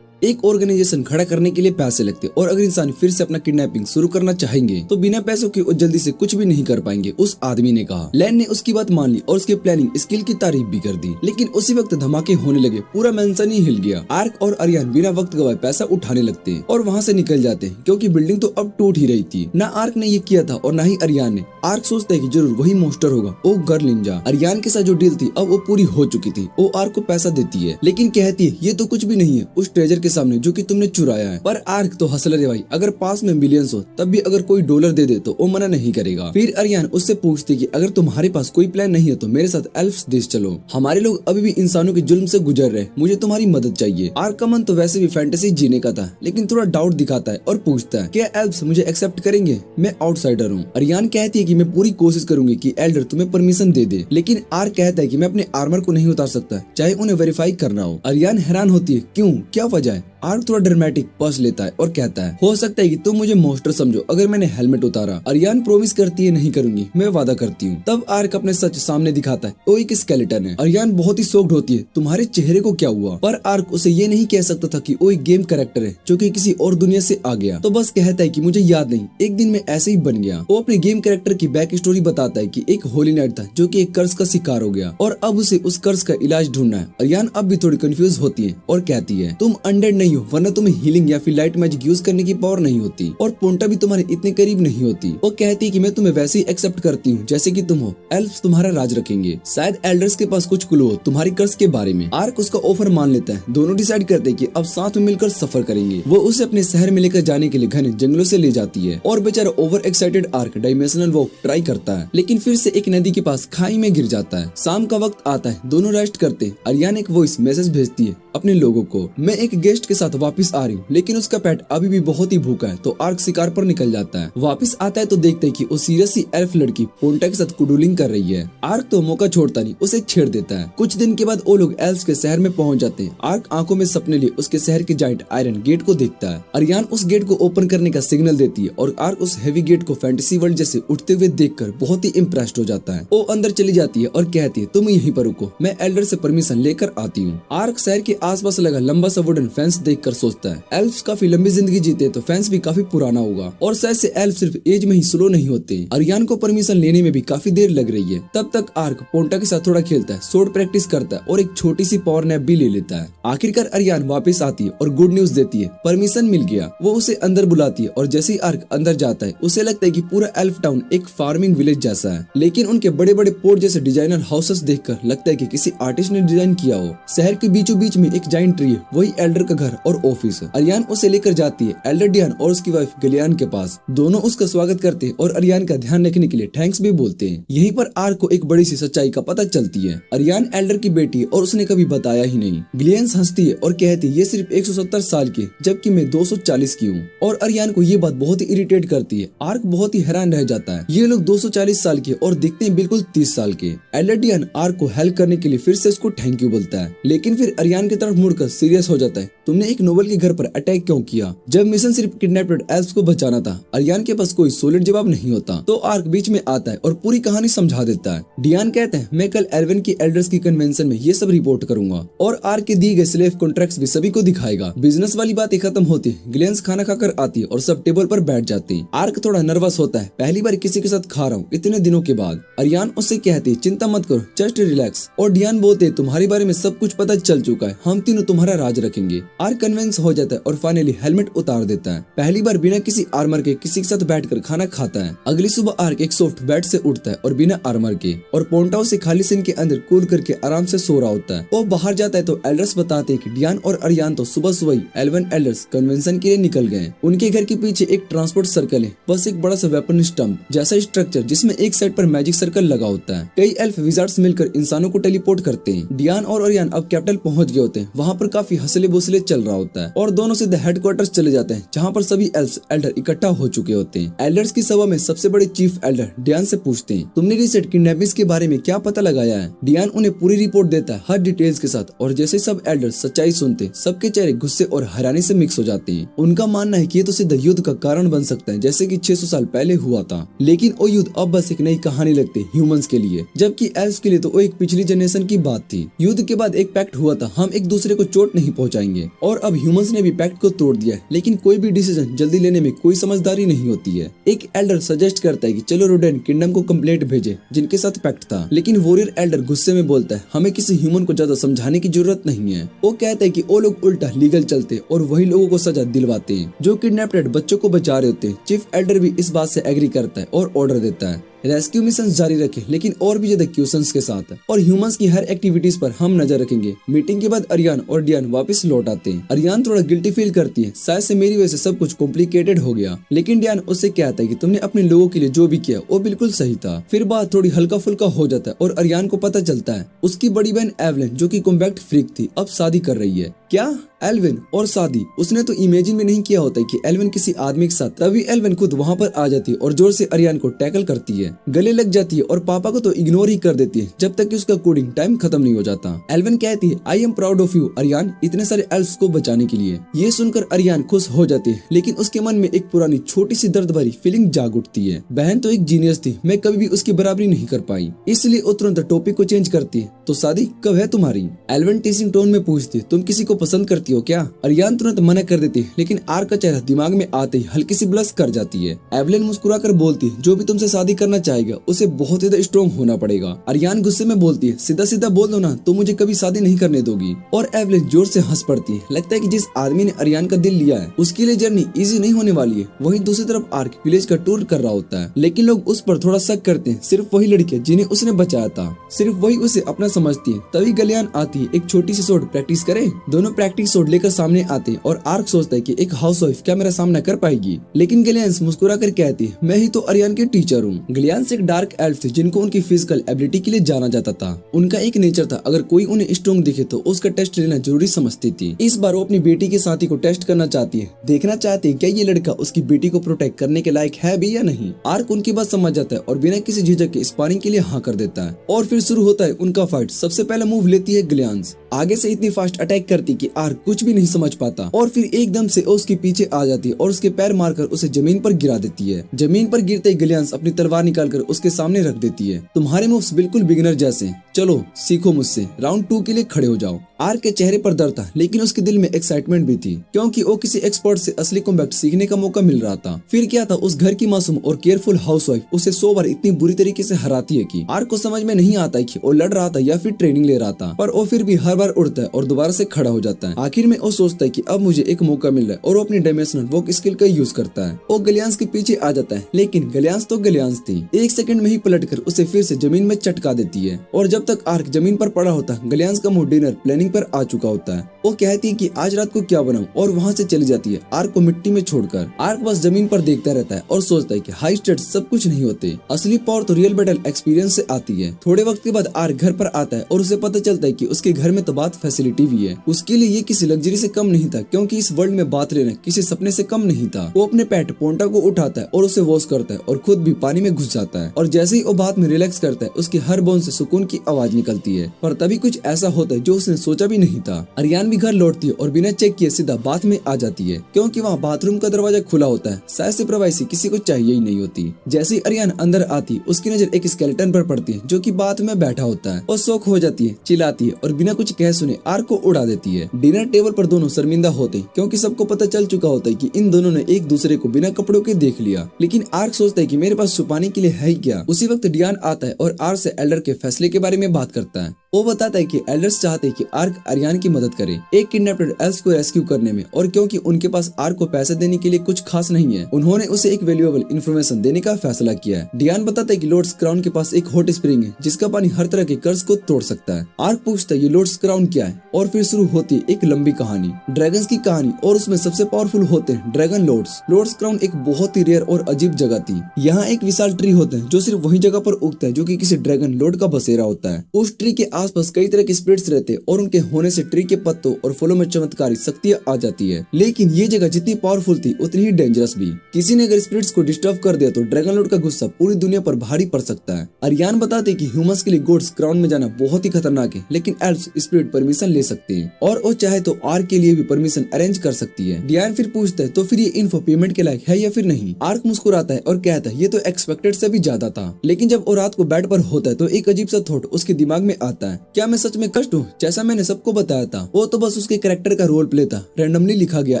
एक ऑर्गेनाइजेशन खड़ा करने के लिए पैसे लगते और अगर इंसान फिर से अपना किडनैपिंग शुरू करना चाहेंगे तो बिना पैसों के वो जल्दी से कुछ भी नहीं कर पाएंगे, उस आदमी ने कहा। लैन ने उसकी बात मान ली और उसके प्लानिंग स्किल की तारीफ भी कर दी। लेकिन उसी वक्त धमाके होने लगे, पूरा मेंशन ही हिल गया। आर्क और अरियान बिना वक्त गवाए पैसा उठाने लगते हैं और वहाँ से निकल जाते हैं क्योंकि बिल्डिंग तो अब टूट ही रही थी। ना आर्क ने ये किया था और ना ही अरियान ने। आर्क सोचता है कि जरूर वही मॉन्स्टर होगा, वो गर्ल निंजा। अरियान के साथ जो डील थी अब वो पूरी हो चुकी थी। वो आर्क को पैसा देती है लेकिन कहती है ये तो कुछ भी नहीं है उस ट्रेजर के सामने जो कि तुमने चुराया है। पर आर्क तो हंस रहे भाई, अगर पास में मिलियंस हो तब भी अगर कोई डॉलर दे दे तो वो मना नहीं करेगा। फिर अरियान उससे पूछती कि अगर तुम्हारे पास कोई प्लान नहीं है तो मेरे साथ एल्फ्स देश चलो, हमारे लोग अभी भी इंसानों के जुल्म से गुजर रहे, मुझे तुम्हारी मदद चाहिए। आर्क का मन तो वैसे भी फैंटेसी जीने का था, लेकिन थोड़ा डाउट दिखाता है और पूछता है क्या एल्फ्स मुझे एक्सेप्ट करेंगे, मैं आउटसाइडर हूँ। अरियान कहती है कि मैं पूरी कोशिश करूंगी कि एल्डर तुम्हें परमिशन दे दे, लेकिन आर्क कहता है कि मैं अपने आर्मर को नहीं उतार सकता चाहे उन्हें वेरीफाई करना हो। अरियान हैरान होती है क्यों, क्या वजह है। आर्क थोड़ा ड्रामेटिक पॉज लेता है और कहता है हो सकता है कि तुम मुझे मॉन्स्टर समझो अगर मैंने हेलमेट उतारा। अरियान प्रोमिस करती है नहीं करूंगी, मैं वादा करती हूँ। तब आर्क अपने सच सामने दिखाता है, वो एक स्केलेटन है। अरियान बहुत ही शॉक्ड होती है तुम्हारे चेहरे को क्या हुआ। पर आर्क उसे ये नहीं कह सकता था कि वो एक गेम कैरेक्टर है जो कि किसी और दुनिया से आ गया, तो बस कहता है कि मुझे याद नहीं, एक दिन मैं ऐसे ही बन गया। वो अपने गेम कैरेक्टर की बैक स्टोरी बताता है कि एक होली नाइट था जो कि एक कर्ज का शिकार हो गया और अब उसे उस कर्ज का इलाज ढूंढना है। अरियान अब भी थोड़ी कंफ्यूज होती है और कहती है तुम अनडेड नहीं हो, वरना तुम्हें हीलिंग या फिर लाइट मैजिक यूज करने की पावर नहीं होती और पोंटा भी तुम्हारे इतने करीब नहीं होती। वो कहती है कि मैं तुम्हें वैसे ही एक्सेप्ट करती हूँ जैसे कि तुम हो, एल्फ्स तुम्हारा राज रखेंगे, शायद एल्डर्स के पास कुछ क्लू हो तुम्हारी कर्ज के बारे में। आर्क उसका ऑफर मान लेता है, दोनों डिसाइड करते हैं कि अब साथ में मिलकर सफर करेंगे। वो उसे अपने शहर में लेकर जाने के लिए घने जंगलों से ले जाती है और बेचारा over excited arc dimensional walk try करता है, लेकिन फिर से एक नदी के पास खाई में गिर जाता है। शाम का वक्त आता है, दोनों रेस्ट करते हैं। अरियान एक वॉइस मैसेज भेजती है अपने लोगों को, मैं एक गेस्ट के साथ वापस आ रही हूँ, लेकिन उसका पेट अभी भी बहुत ही भूखा है। तो आर्क शिकार पर निकल जाता है। वापस आता है तो देखते है कि वो सीरियस सी एल्फ लड़की पोंटा के साथ कुडूलिंग कर रही है। आर्क तो मौका छोड़ता नहीं, उसे छेड़ देता है। कुछ दिन के बाद वो लोग एल्फ के शहर में पहुंच जाते हैं। आर्क आंखों में सपने लिए उसके शहर के जाइंट आयरन गेट को देखता है। अरियान उस गेट को ओपन करने का सिग्नल देती है और आर्क उस हेवी गेट को फैंटेसी वर्ल्ड जैसे उठते हुए देखकर बहुत ही इम्प्रेस्ड हो जाता है। वो अंदर चली जाती है और कहती है तुम यहीं पर रुको, मैं एल्डर से परमिशन लेकर आती हूँ। आर्क शहर के आसपास लगा लंबा सा वुडन फेंस देखकर सोचता है एल्फ्स काफी लंबी जिंदगी जीते तो फेंस भी काफी पुराना होगा और शायद से एल्फ सिर्फ एज में ही स्लो नहीं होते। अरियान को परमिशन लेने में भी काफी देर लग रही है। तब तक आर्क पोंटा के साथ थोड़ा खेलता है, स्वॉर्ड प्रैक्टिस करता है और एक छोटी सी पावर नैप भी ले लेता है। आखिरकार अरियान वापस आती है और गुड न्यूज देती है, परमिशन मिल गया। वो उसे अंदर बुलाती है और जैसे ही आर्क अंदर जाता है उसे लगता है कि पूरा एल्फ टाउन एक फार्मिंग विलेज जैसा है, लेकिन उनके बड़े बड़े पोर्ट जैसे डिजाइनर हाउसेस देखकर लगता है कि किसी आर्टिस्ट ने डिजाइन किया हो। शहर के बीचों बीच में एक जाइंट ट्री है, वही एल्डर का घर और ऑफिस। अरियान उसे लेकर जाती है एल्डर डियान और उसकी वाइफ गलियान के पास। दोनों उसका स्वागत करते हैं और अरियान का ध्यान रखने के लिए थैंक्स भी बोलते हैं। यहीं पर आर्क को एक बड़ी सी सच्चाई का पता चलती है, अरियान एल्डर की बेटी है और उसने कभी बताया ही नहीं। गिलियंस हंसती है और कहती है ये सिर्फ 170 साल की जबकि मैं 240 की हूँ और अरियान को ये बात बहुत ही इरिटेट करती है। आर्क बहुत ही हैरान रह जाता है, ये लोग 240 साल के और दिखते हैं बिल्कुल 30 साल के। एल्डर डियान आर्क को हेल्प करने के लिए फिर से उसको थैंक यू बोलता है, लेकिन फिर अरियान की तरफ मुड़कर सीरियस हो जाता है, तुमने तुमने एक नोबल के घर पर अटैक क्यों किया जब मिशन सिर्फ किडनैप्ड एल्फ्स को बचाना था। अरियान के पास कोई सॉलिड जवाब नहीं होता तो आर्क बीच में आता है और पूरी कहानी समझा देता है। डियान कहते हैं मैं कल एल्विन की एल्डर्स की कन्वेंशन में ये सब रिपोर्ट करूंगा और आर्क के दिए गए स्लेव कॉन्ट्रैक्ट्स भी सभी को दिखाएगा। बिजनेस वाली बातें खत्म होती है, गिलियंस खाना खाकर आती है और सब टेबल पर बैठ जाते हैं। आर्क थोड़ा नर्वस होता है, पहली बार किसी के साथ खा रहा हूँ इतने दिनों के बाद। अरियान उससे कहती चिंता मत करो, जस्ट रिलैक्स। और डियान बोलते तुम्हारे बारे में सब कुछ पता चल चुका है, हम तीनों तुम्हारा राज रखेंगे। आर्क कन्विंस हो जाता है और फाइनली हेलमेट उतार देता है। पहली बार बिना किसी आर्मर के किसी के साथ बैठकर खाना खाता है। अगली सुबह आर्क एक सॉफ्ट बेड से उठता है और बिना आर्मर के और पोंटाओ से खाली सीन के अंदर कूल करके आराम से सो रहा होता है। वो बाहर जाता है तो एल्डर्स बताते हैं कि डियान और अरियान तो सुबह सुबह ही एल्वन एल्डर्स कन्वेंशन के लिए निकल गए। उनके घर के पीछे एक ट्रांसपोर्ट सर्कल है, बस एक बड़ा सा वेपन स्टंप जैसा स्ट्रक्चर जिसमें एक साइड पर मैजिक सर्कल लगा होता है। कई एल्फ विजार्ड्स मिलकर इंसानों को टेलीपोर्ट करते हैं। डियान और अरियान अब कैपिटल पहुंच गए होते हैं। वहाँ पर काफी हसले बोसले चल रहा होता है और दोनों सीधे हेडक्वार्टर्स चले जाते हैं जहाँ पर सभी एल्फ्स एल्डर इकट्ठा हो चुके होते हैं। एल्डर्स की सभा में सबसे बड़े चीफ एल्डर डियान से पूछते हैं तुमने रिसेंट किडनैपिंग्स के बारे में क्या पता लगाया है। डियान उन्हें पूरी रिपोर्ट देता है हर डिटेल्स के साथ और जैसे सब एल्डर्स सच्चाई सुनते सबके चेहरे गुस्से और हैरानी से मिक्स हो जाते हैं। उनका मानना है कि ये तो सीधा युद्ध का कारण बन सकता है जैसे कि 600 साल पहले हुआ था, लेकिन वो युद्ध अब बस एक नई कहानी लगती है ह्यूमंस के लिए, जबकि एल्फ्स के लिए तो वो एक पिछली जनरेशन की बात थी। युद्ध के बाद एक पैक्ट हुआ था हम एक दूसरे को चोट नहीं पहुंचाएंगे और अब ह्यूमंस ने भी पैक्ट को तोड़ दिया है, लेकिन कोई भी डिसीजन जल्दी लेने में कोई समझदारी नहीं होती है। एक एल्डर सजेस्ट करता है कि चलो रोडेन किंगडम को कंप्लेंट भेजे जिनके साथ पैक्ट था, लेकिन वॉरियर एल्डर गुस्से में बोलता है हमें किसी ह्यूमन को ज्यादा समझाने की जरूरत नहीं है। वो कहता है कि वो लोग उल्टा लीगल चलते और वही लोगों को सजा दिलवाते हैं जो किडनैप्ड बच्चों को बचा रहे होते हैं। चीफ एल्डर भी इस बात से एग्री करता है और ऑर्डर देता है रेस्क्यू मिशन जारी रखें, लेकिन और भी ज्यादा क्वेश्चंस के साथ और ह्यूमंस की हर एक्टिविटीज पर हम नजर रखेंगे। मीटिंग के बाद अरियान और डियान वापस लौट आते हैं। अरियान थोड़ा गिल्टी फील करती है, शायद से मेरी वजह से सब कुछ कॉम्प्लिकेटेड हो गया, लेकिन डियान उससे कहता है कि तुमने अपने लोगों के लिए जो भी किया वो बिल्कुल सही था। फिर बात थोड़ी हल्का फुल्का हो जाता है और अरियान को पता चलता है उसकी बड़ी बहन एवलिन जो की कॉम्पैक्ट फ्रीक थी अब शादी कर रही है। क्या एल्विन और शादी? उसने तो इमेजिन भी नहीं किया होता कि एल्विन किसी आदमी के साथ। तभी एल्विन खुद वहाँ पर आ जाती है और जोर से अरियान को टैकल करती है, गले लग जाती है और पापा को तो इग्नोर ही कर देती है जब तक कि उसका कोडिंग टाइम खत्म नहीं हो जाता। एल्विन कहती है I am proud of you Ariyan, इतने सारे एल्फ्स को बचाने के लिए। ये सुनकर अरियान खुश हो जाती है, लेकिन उसके मन में एक पुरानी छोटी सी दर्द भरी फीलिंग जाग उठती है। बहन तो एक जीनियस थी, मैं कभी भी उसकी बराबरी नहीं कर पाई, इसलिए वो तुरंत टॉपिक को चेंज करती है। तो शादी कब है तुम्हारी? एल्विन टीसिंग टोन में पूछती है तुम किसी को पसंद करती हो क्या? अरियान तुरंत मना कर देती है, लेकिन आर्क का चेहरा दिमाग में आते ही हल्की सी ब्लश कर जाती है। एवलिन मुस्कुराकर बोलती है जो भी तुमसे शादी करना चाहेगा उसे बहुत ज्यादा स्ट्रॉन्ग होना पड़ेगा। अरियान गुस्से में बोलती है सीधा सीधा बोल दो ना, तो मुझे कभी शादी नहीं करने दोगी। और एवलिन जोर से हंस पड़ती है, लगता है कि जिस आदमी ने अरियान का दिल लिया है उसके लिए जर्नी इजी नहीं होने वाली है। वहीं दूसरी तरफ आर्क विलेज का टूर कर रहा होता है, लेकिन लोग उस पर थोड़ा शक करते हैं। सिर्फ वही लड़की जिन्हें उसने बचाया था, सिर्फ वही उसे अपना समझती है। तभी गलियान आती है, एक छोटी सी सोड प्रैक्टिस करे। दोनों प्रैक्टिस सोड लेकर सामने आते हैं और आर्क सोचता है कि एक हाउसवाइफ क्या मेरा सामना कर पाएगी, लेकिन गलियान मुस्कुरा कर कहती है मैं ही तो अरियान के टीचर हूँ। गलियान एक डार्क एल्फ थे जिनको उनकी फिजिकल एबिलिटी के लिए जाना जाता था। उनका एक नेचर था अगर कोई उन्हें स्ट्रॉन्ग दिखे तो उसका टेस्ट लेना जरूरी समझती थी। इस बार वो अपनी बेटी के साथी को टेस्ट करना चाहती है, देखना चाहती है क्या ये लड़का उसकी बेटी को प्रोटेक्ट करने के लायक है भी या नहीं। आर्क उनकी बात समझ जाता है और बिना किसी झिझक के स्पारिंग के लिए हाँ कर देता है और फिर शुरू होता है उनका फाइट। सबसे पहला मूव लेती है गलियान, आगे से इतनी फास्ट अटैक करती कि आर्क कुछ भी नहीं समझ पाता और फिर एकदम से उसके पीछे आ जाती है और उसके पैर मारकर उसे जमीन पर गिरा देती है। जमीन पर गिरते ही गलियान अपनी तलवार निकालकर उसके सामने रख देती है। तुम्हारे मूव्स बिल्कुल बिगिनर जैसे, चलो सीखो मुझसे, राउंड 2 के लिए खड़े हो जाओ। आर्क के चेहरे पर दर्द था, लेकिन उसके दिल में एक्साइटमेंट भी थी क्योंकि वो किसी एक्सपर्ट से असली कॉम्बैट सीखने का मौका मिल रहा था। फिर क्या था, उस घर की मासूम और केयरफुल हाउसवाइफ उसे 100 बार इतनी बुरी तरीके से हराती है कि आर्क को समझ में नहीं आता कि वो लड़ रहा था या फिर ट्रेनिंग ले रहा था, पर वो फिर भी हर बार उड़ता है और दोबारा से खड़ा हो जाता है। आखिर में वो सोचता है कि अब मुझे एक मौका मिल रहा है और वो अपनी डायमेंशनल वॉक स्किल का यूज करता है। वो गलियान के पीछे आ जाता है, लेकिन गलियान तो गलियान थी, एक सेकंड में ही पलटकर उसे फिर से जमीन में चटका देती है। और जब तक आर्क जमीन पर पड़ा होता है, गलियान का मुंह डिनर प्लानिंग पर आ चुका होता है। वो कहती है कि आज रात को क्या बनाऊं और वहाँ से चली जाती है आर्क को मिट्टी में छोड़कर। आर्क बस जमीन पर देखता रहता है और सोचता है कि हाई स्टेट्स सब कुछ नहीं होते, असली पावर तो रियल बैटल एक्सपीरियंस से आती है। थोड़े वक्त के बाद आर्क घर पर आता है और उसे पता चलता है कि उसके घर में तो बात फैसिलिटी भी है। उसके उसके लिए ये किसी लग्जरी से कम नहीं था, क्योंकि इस वर्ल्ड में बात लेना किसी सपने से कम नहीं था। वो अपने पेट पोंटा को उठाता है और उसे वॉश करता है और खुद भी पानी में घुस जाता है, और जैसे ही वो बात में रिलैक्स करता है उसकी हर बोन से सुकून की आवाज निकलती है। पर तभी कुछ ऐसा होता है जो उसने सोचा भी नहीं था। अरियान भी घर लौटती है और बिना चेक किए सीधा बाथ में आ जाती है, क्योंकि वहाँ बाथरूम का दरवाजा खुला होता है। शायद से प्राइवेसी किसी को चाहिए ही नहीं होती। जैसे ही अरियान अंदर आती उसकी नजर एक स्केलेटन पर पड़ती है जो कि बाथ में बैठा होता है। और शौक हो जाती है, चिल्लाती है और बिना कुछ कह सुने आर्क को उड़ा देती है। डिनर टेबल पर दोनों शर्मिंदा होते हैं, क्योंकि सबको पता चल चुका होता है कि इन दोनों ने एक दूसरे को बिना कपड़ों के देख लिया। लेकिन आर्क सोचता है कि मेरे पास छुपाने के लिए है ही क्या। उसी वक्त डियान आता है और आर्क से एल्डर के फैसले के बारे में बात करता है। वो बताता है कि एल्डर्स चाहते हैं कि आर्क अरियान की मदद करे एक किडनैप्ड एल्स को रेस्क्यू करने में, और क्योंकि उनके पास आर्क को पैसे देने के लिए कुछ खास नहीं है, उन्होंने उसे एक वैल्यूएबल इन्फॉर्मेशन देने का फैसला किया है। डियान बताता है कि लॉर्ड्स क्राउन के पास एक हॉट स्प्रिंग है जिसका पानी हर तरह के कर्ज को तोड़ सकता है। आर्क पूछता है ये लॉर्ड्स क्राउन क्या है, और फिर शुरू होती है एक लंबी कहानी, ड्रैगन्स की कहानी, और उसमें सबसे पावरफुल होते हैं ड्रैगन लॉर्ड्स। लॉर्ड्स क्राउन एक बहुत ही रेयर और अजीब जगह थी। यहाँ एक विशाल ट्री होता है जो सिर्फ वही जगह पर उगता है जो कि किसी ड्रैगन लॉर्ड का बसेरा होता है। उस ट्री के आसपास कई तरह के स्पिरिट्स रहते हैं, और उनके होने से ट्री के पत्तों और फलों में चमत्कारी शक्तियां आ जाती है। लेकिन ये जगह जितनी पावरफुल थी उतनी ही डेंजरस भी। किसी ने अगर स्पिरिट्स को डिस्टर्ब कर दिया तो ड्रैगन लॉर्ड का गुस्सा पूरी दुनिया पर भारी पड़ सकता है। अरियान बताते कि ह्यूमंस के लिए गॉड्स क्राउन में जाना बहुत ही खतरनाक है, लेकिन एल्फ्स स्पिरिट परमिशन ले सकते हैं, और वो चाहे तो आर्क के लिए भी परमिशन अरेंज कर सकती है। डियान फिर पूछता है तो फिर ये इन्फो पेमेंट के लायक है या फिर नहीं। आर्क मुस्कुराता है और कहता है ये तो एक्सपेक्टेड से भी ज्यादा था। लेकिन जब वो रात को बेड पर होता है तो एक अजीब सा थॉट उसके दिमाग में आता है, क्या मैं सच में कष्ट हूँ जैसा मैंने सबको बताया था। वो तो बस उसके कैरेक्टर का रोल प्ले था, रैंडमली लिखा गया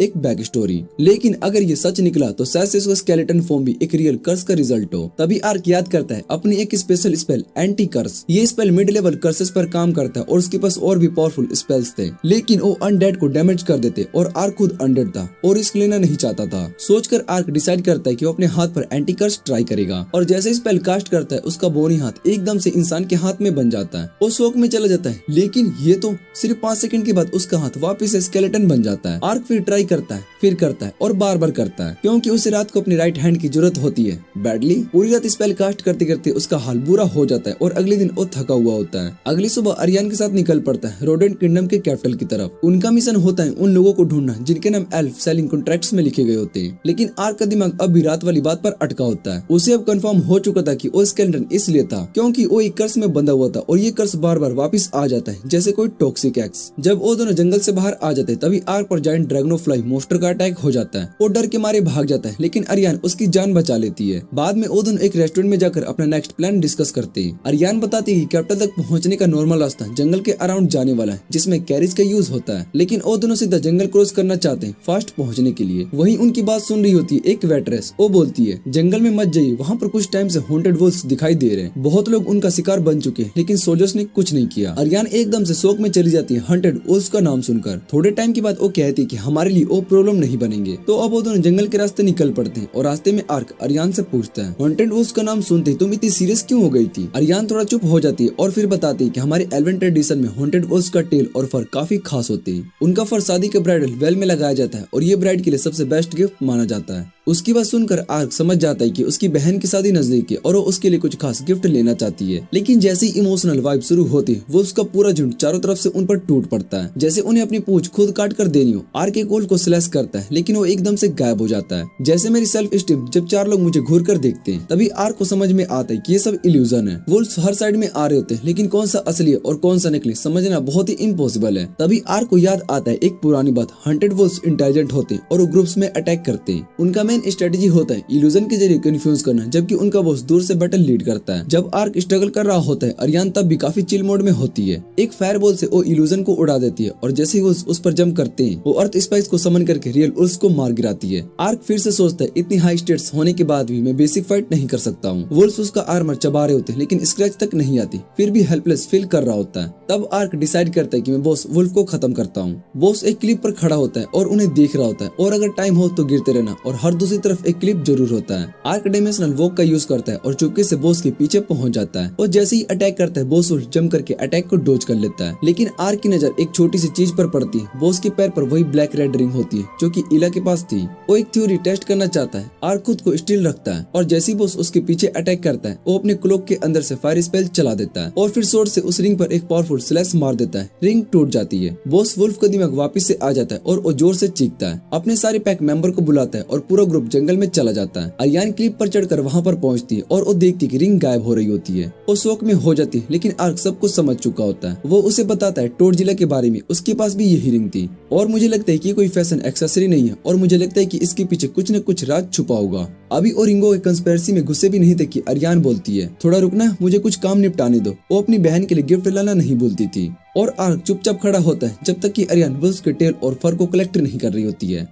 एक बैक स्टोरी। लेकिन अगर ये सच निकला तो शायद से उसका स्केलेटन फॉर्म भी एक रियल कर्स का रिजल्ट हो। तभी आर्क याद करता है अपनी एक स्पेशल स्पेल एंटी कर्स। ये स्पेल मिड लेवल कर्सेस पर काम करता है और उसके पास और भी पावरफुल स्पेल्स थे, लेकिन वो अनडेड को डैमेज कर देते, और आर्क खुद अनडेड था और रिस्क लेना नहीं चाहता था। सोचकर आर्क डिसाइड करता है कि वो अपने हाथ पर एंटी कर्स ट्राई करेगा, और जैसे स्पेल कास्ट करता है उसका बोनी हाथ एकदम से इंसान के हाथ में बन जाता है। वो शौक में चला जाता है, लेकिन ये तो सिर्फ 5 सेकंड के बाद उसका हाथ वापस स्केलेटन बन जाता है। आर्क फिर ट्राई करता है, फिर करता है और बार बार करता है, क्योंकि उसे रात को अपनी राइट हैंड की जरूरत होती है बैडली। पूरी रात स्पेल कास्ट करते करते उसका हाल बुरा हो जाता है और अगले दिन वो थका हुआ होता है। अगली सुबह अरियान के साथ निकल पड़ता है रोडेंट किंगडम के कैपिटल की तरफ। उनका मिशन होता है उन लोगों को ढूंढना जिनके नाम एल्फ सेलिंग कॉन्ट्रैक्ट्स में लिखे गए होते हैं। लेकिन आर्क का दिमाग अब भी रात वाली बात पर अटका होता है। उसे अब कंफर्म हो चुका था कि वो स्केलेटन इसलिए था क्योंकि वो एक कर्स में बंधा हुआ था, और ये कर्स बार बार वापस आ जाता है जैसे कोई टॉक्सिक एक्स। जब वो दोनों जंगल से बाहर आ जाते हैं तभी आर्क पर जायंट ड्रैगनोफ्लाई मोस्टर का अटैक हो जाता है। वो डर के मारे भाग जाता है, लेकिन अरियान उसकी जान बचा लेती है। बाद में वो दोनों एक रेस्टोरेंट में जाकर अपना नेक्स्ट प्लान डिस्कस करते हैं। अरियान बताती है कि कैपिटल तक पहुंचने का नॉर्मल रास्ता जंगल के अराउंड जाने वाला है जिसमें कैरिज का यूज होता है, लेकिन वो दोनों सीधा जंगल क्रॉस करना चाहते हैं फास्ट पहुंचने के लिए। वहीं उनकी बात सुन रही होती है एक वेट्रेस। वो बोलती है जंगल में मत जाइए, वहाँ पर कुछ टाइम से हॉन्टेड वुल्व्स दिखाई दे रहे हैं। बहुत लोग उनका शिकार बन चुके हैं, लेकिन सोल्जर्स ने कुछ नहीं किया। अरियान एकदम से शौक में चली जाती है हॉन्टेड वुल्व्स का नाम सुनकर। थोड़े टाइम के बाद वो कहती है कि हमारे लिए वो प्रॉब्लम नहीं बनेंगे। तो अब वो दोनों जंगल के रास्ते निकल पड़ते हैं, और रास्ते में आर्क अरियान से पूछता है हॉन्टेड वुल्व्स का नाम सुनते ही तुम इतनी सीरियस क्यों हो गई थी। अरियान थोड़ा चुप हो जाती है और फिर बताती है कि हमारे एल्वन ट्रेडिशन में हॉन्टेड वुल्व्स का टेल और फर काफी खास होते हैं। उनका फर शादी के ब्राइडल वेल में लगाया जाता है, और ये ब्राइड के लिए सबसे बेस्ट गिफ्ट माना जाता है। उसकी बात सुनकर आर्क समझ जाता है कि उसकी बहन की शादी नजदीक है और वो उसके लिए कुछ खास गिफ्ट लेना चाहती है। लेकिन जैसे ही इमोशनल वाइब शुरू होती है वो उसका पूरा झुंड चारों तरफ से उन पर टूट पड़ता है, जैसे उन्हें अपनी पूंछ खुद काट कर देनी हो। आर्क एक वुल्फ को स्लैश करता है, लेकिन वो एकदम से गायब हो जाता है। जैसे मेरी सेल्फ स्टीम जब 4 लोग मुझे घूर कर देखते हैं, तभी आर्क को समझ में आता है कि ये सब इल्यूजन है। वुल्फ हर साइड में आ रहे होते हैं, लेकिन कौन सा असली है और कौन सा नकली समझना बहुत ही इम्पॉसिबल है। तभी आर्क को याद आता है एक पुरानी बात, हंटेड वुल्व्स इंटेलिजेंट होते हैं और वो ग्रुप्स में अटैक करते हैं। उनका मेन स्ट्रेटेजी होता है इल्यूजन के जरिए कंफ्यूज करना, जबकि उनका बॉस दूर से बैटल लीड करता है। जब आर्क स्ट्रगल कर रहा होता है, अरियान तब भी काफी चिल मोड में होती है। एक फायर बॉल से वो इल्यूजन को उड़ा देती है, और जैसे ही उस पर जंप करते हैं वो अर्थ स्पाइस को समन करके रियल उल्फ्स को मार गिराती है। आर्क फिर से सोचता है इतनी हाई स्टेट्स होने के बाद भी मैं बेसिक फाइट नहीं कर सकता हूँ। वुल्फ्स उसका आर्मर चबा रहे होते हैं, लेकिन स्क्रैच तक नहीं आती, फिर भी हेल्पलेस फील कर रहा होता है। तब आर्क डिसाइड करता है कि मैं बॉस वुल्फ को खत्म करता हूँ। बॉस एक क्लिप पर खड़ा होता है और उन्हें देख रहा होता है, और अगर टाइम हो तो गिरते रहना और हर दूसरी तरफ एक क्लिप जरूर होता है। आर्क डायमेंशनल वॉक का यूज करता है और चुपके से बॉस के पीछे पहुंच जाता है और जैसे ही अटैक करता है बॉस वुल्फ जम करके अटैक को डोज कर लेता है। लेकिन आर्क की नजर एक छोटी सी चीज पर पड़ती है। बॉस के पैर पर वही ब्लैक रेड रिंग होती है जो कि इला के पास थी। वो एक थ्योरी टेस्ट करना चाहता है। आर्क खुद को स्टील रखता है और जैसे ही बॉस उसके पीछे अटैक करता है वो अपने क्लोक के अंदर से फायर स्पेल चला देता है और फिर स्वॉर्ड से उस रिंग पर एक पावरफुल स्लैश मार देता है। रिंग टूट जाती है। बॉस वुल्फ का दिमाग वापस से आ जाता है और वो जोर से चीखता है। अपने सारे पैक मेंबर को बुलाता है और पूरा ग्रुप जंगल में चला जाता है। अरियान क्लिप पर चढ़कर वहाँ पर पहुँचती है और वो देखती है कि रिंग गायब हो रही होती है। वो शौक में हो जाती है लेकिन आर्क सब कुछ समझ चुका होता है। वो उसे बताता है टोडजिला के बारे में, उसके पास भी यही रिंग थी और मुझे लगता है कि ये कोई फैशन एक्सेसरी नहीं है और मुझे लगता है कि इसके पीछे कुछ न कुछ राज छुपा होगा। अभी और रिंगो के कंस्पिरेसी में गुस्से भी नहीं थे कि अरियान बोलती है थोड़ा रुकना, मुझे कुछ काम निपटाने दो। वो अपनी बहन के लिए गिफ्ट लाना नहीं भूलती थी और आर्क चुपचाप खड़ा होता है जब तक कि अरियान वुल्फ के टेल और फर को कलेक्ट नहीं कर रही होती है।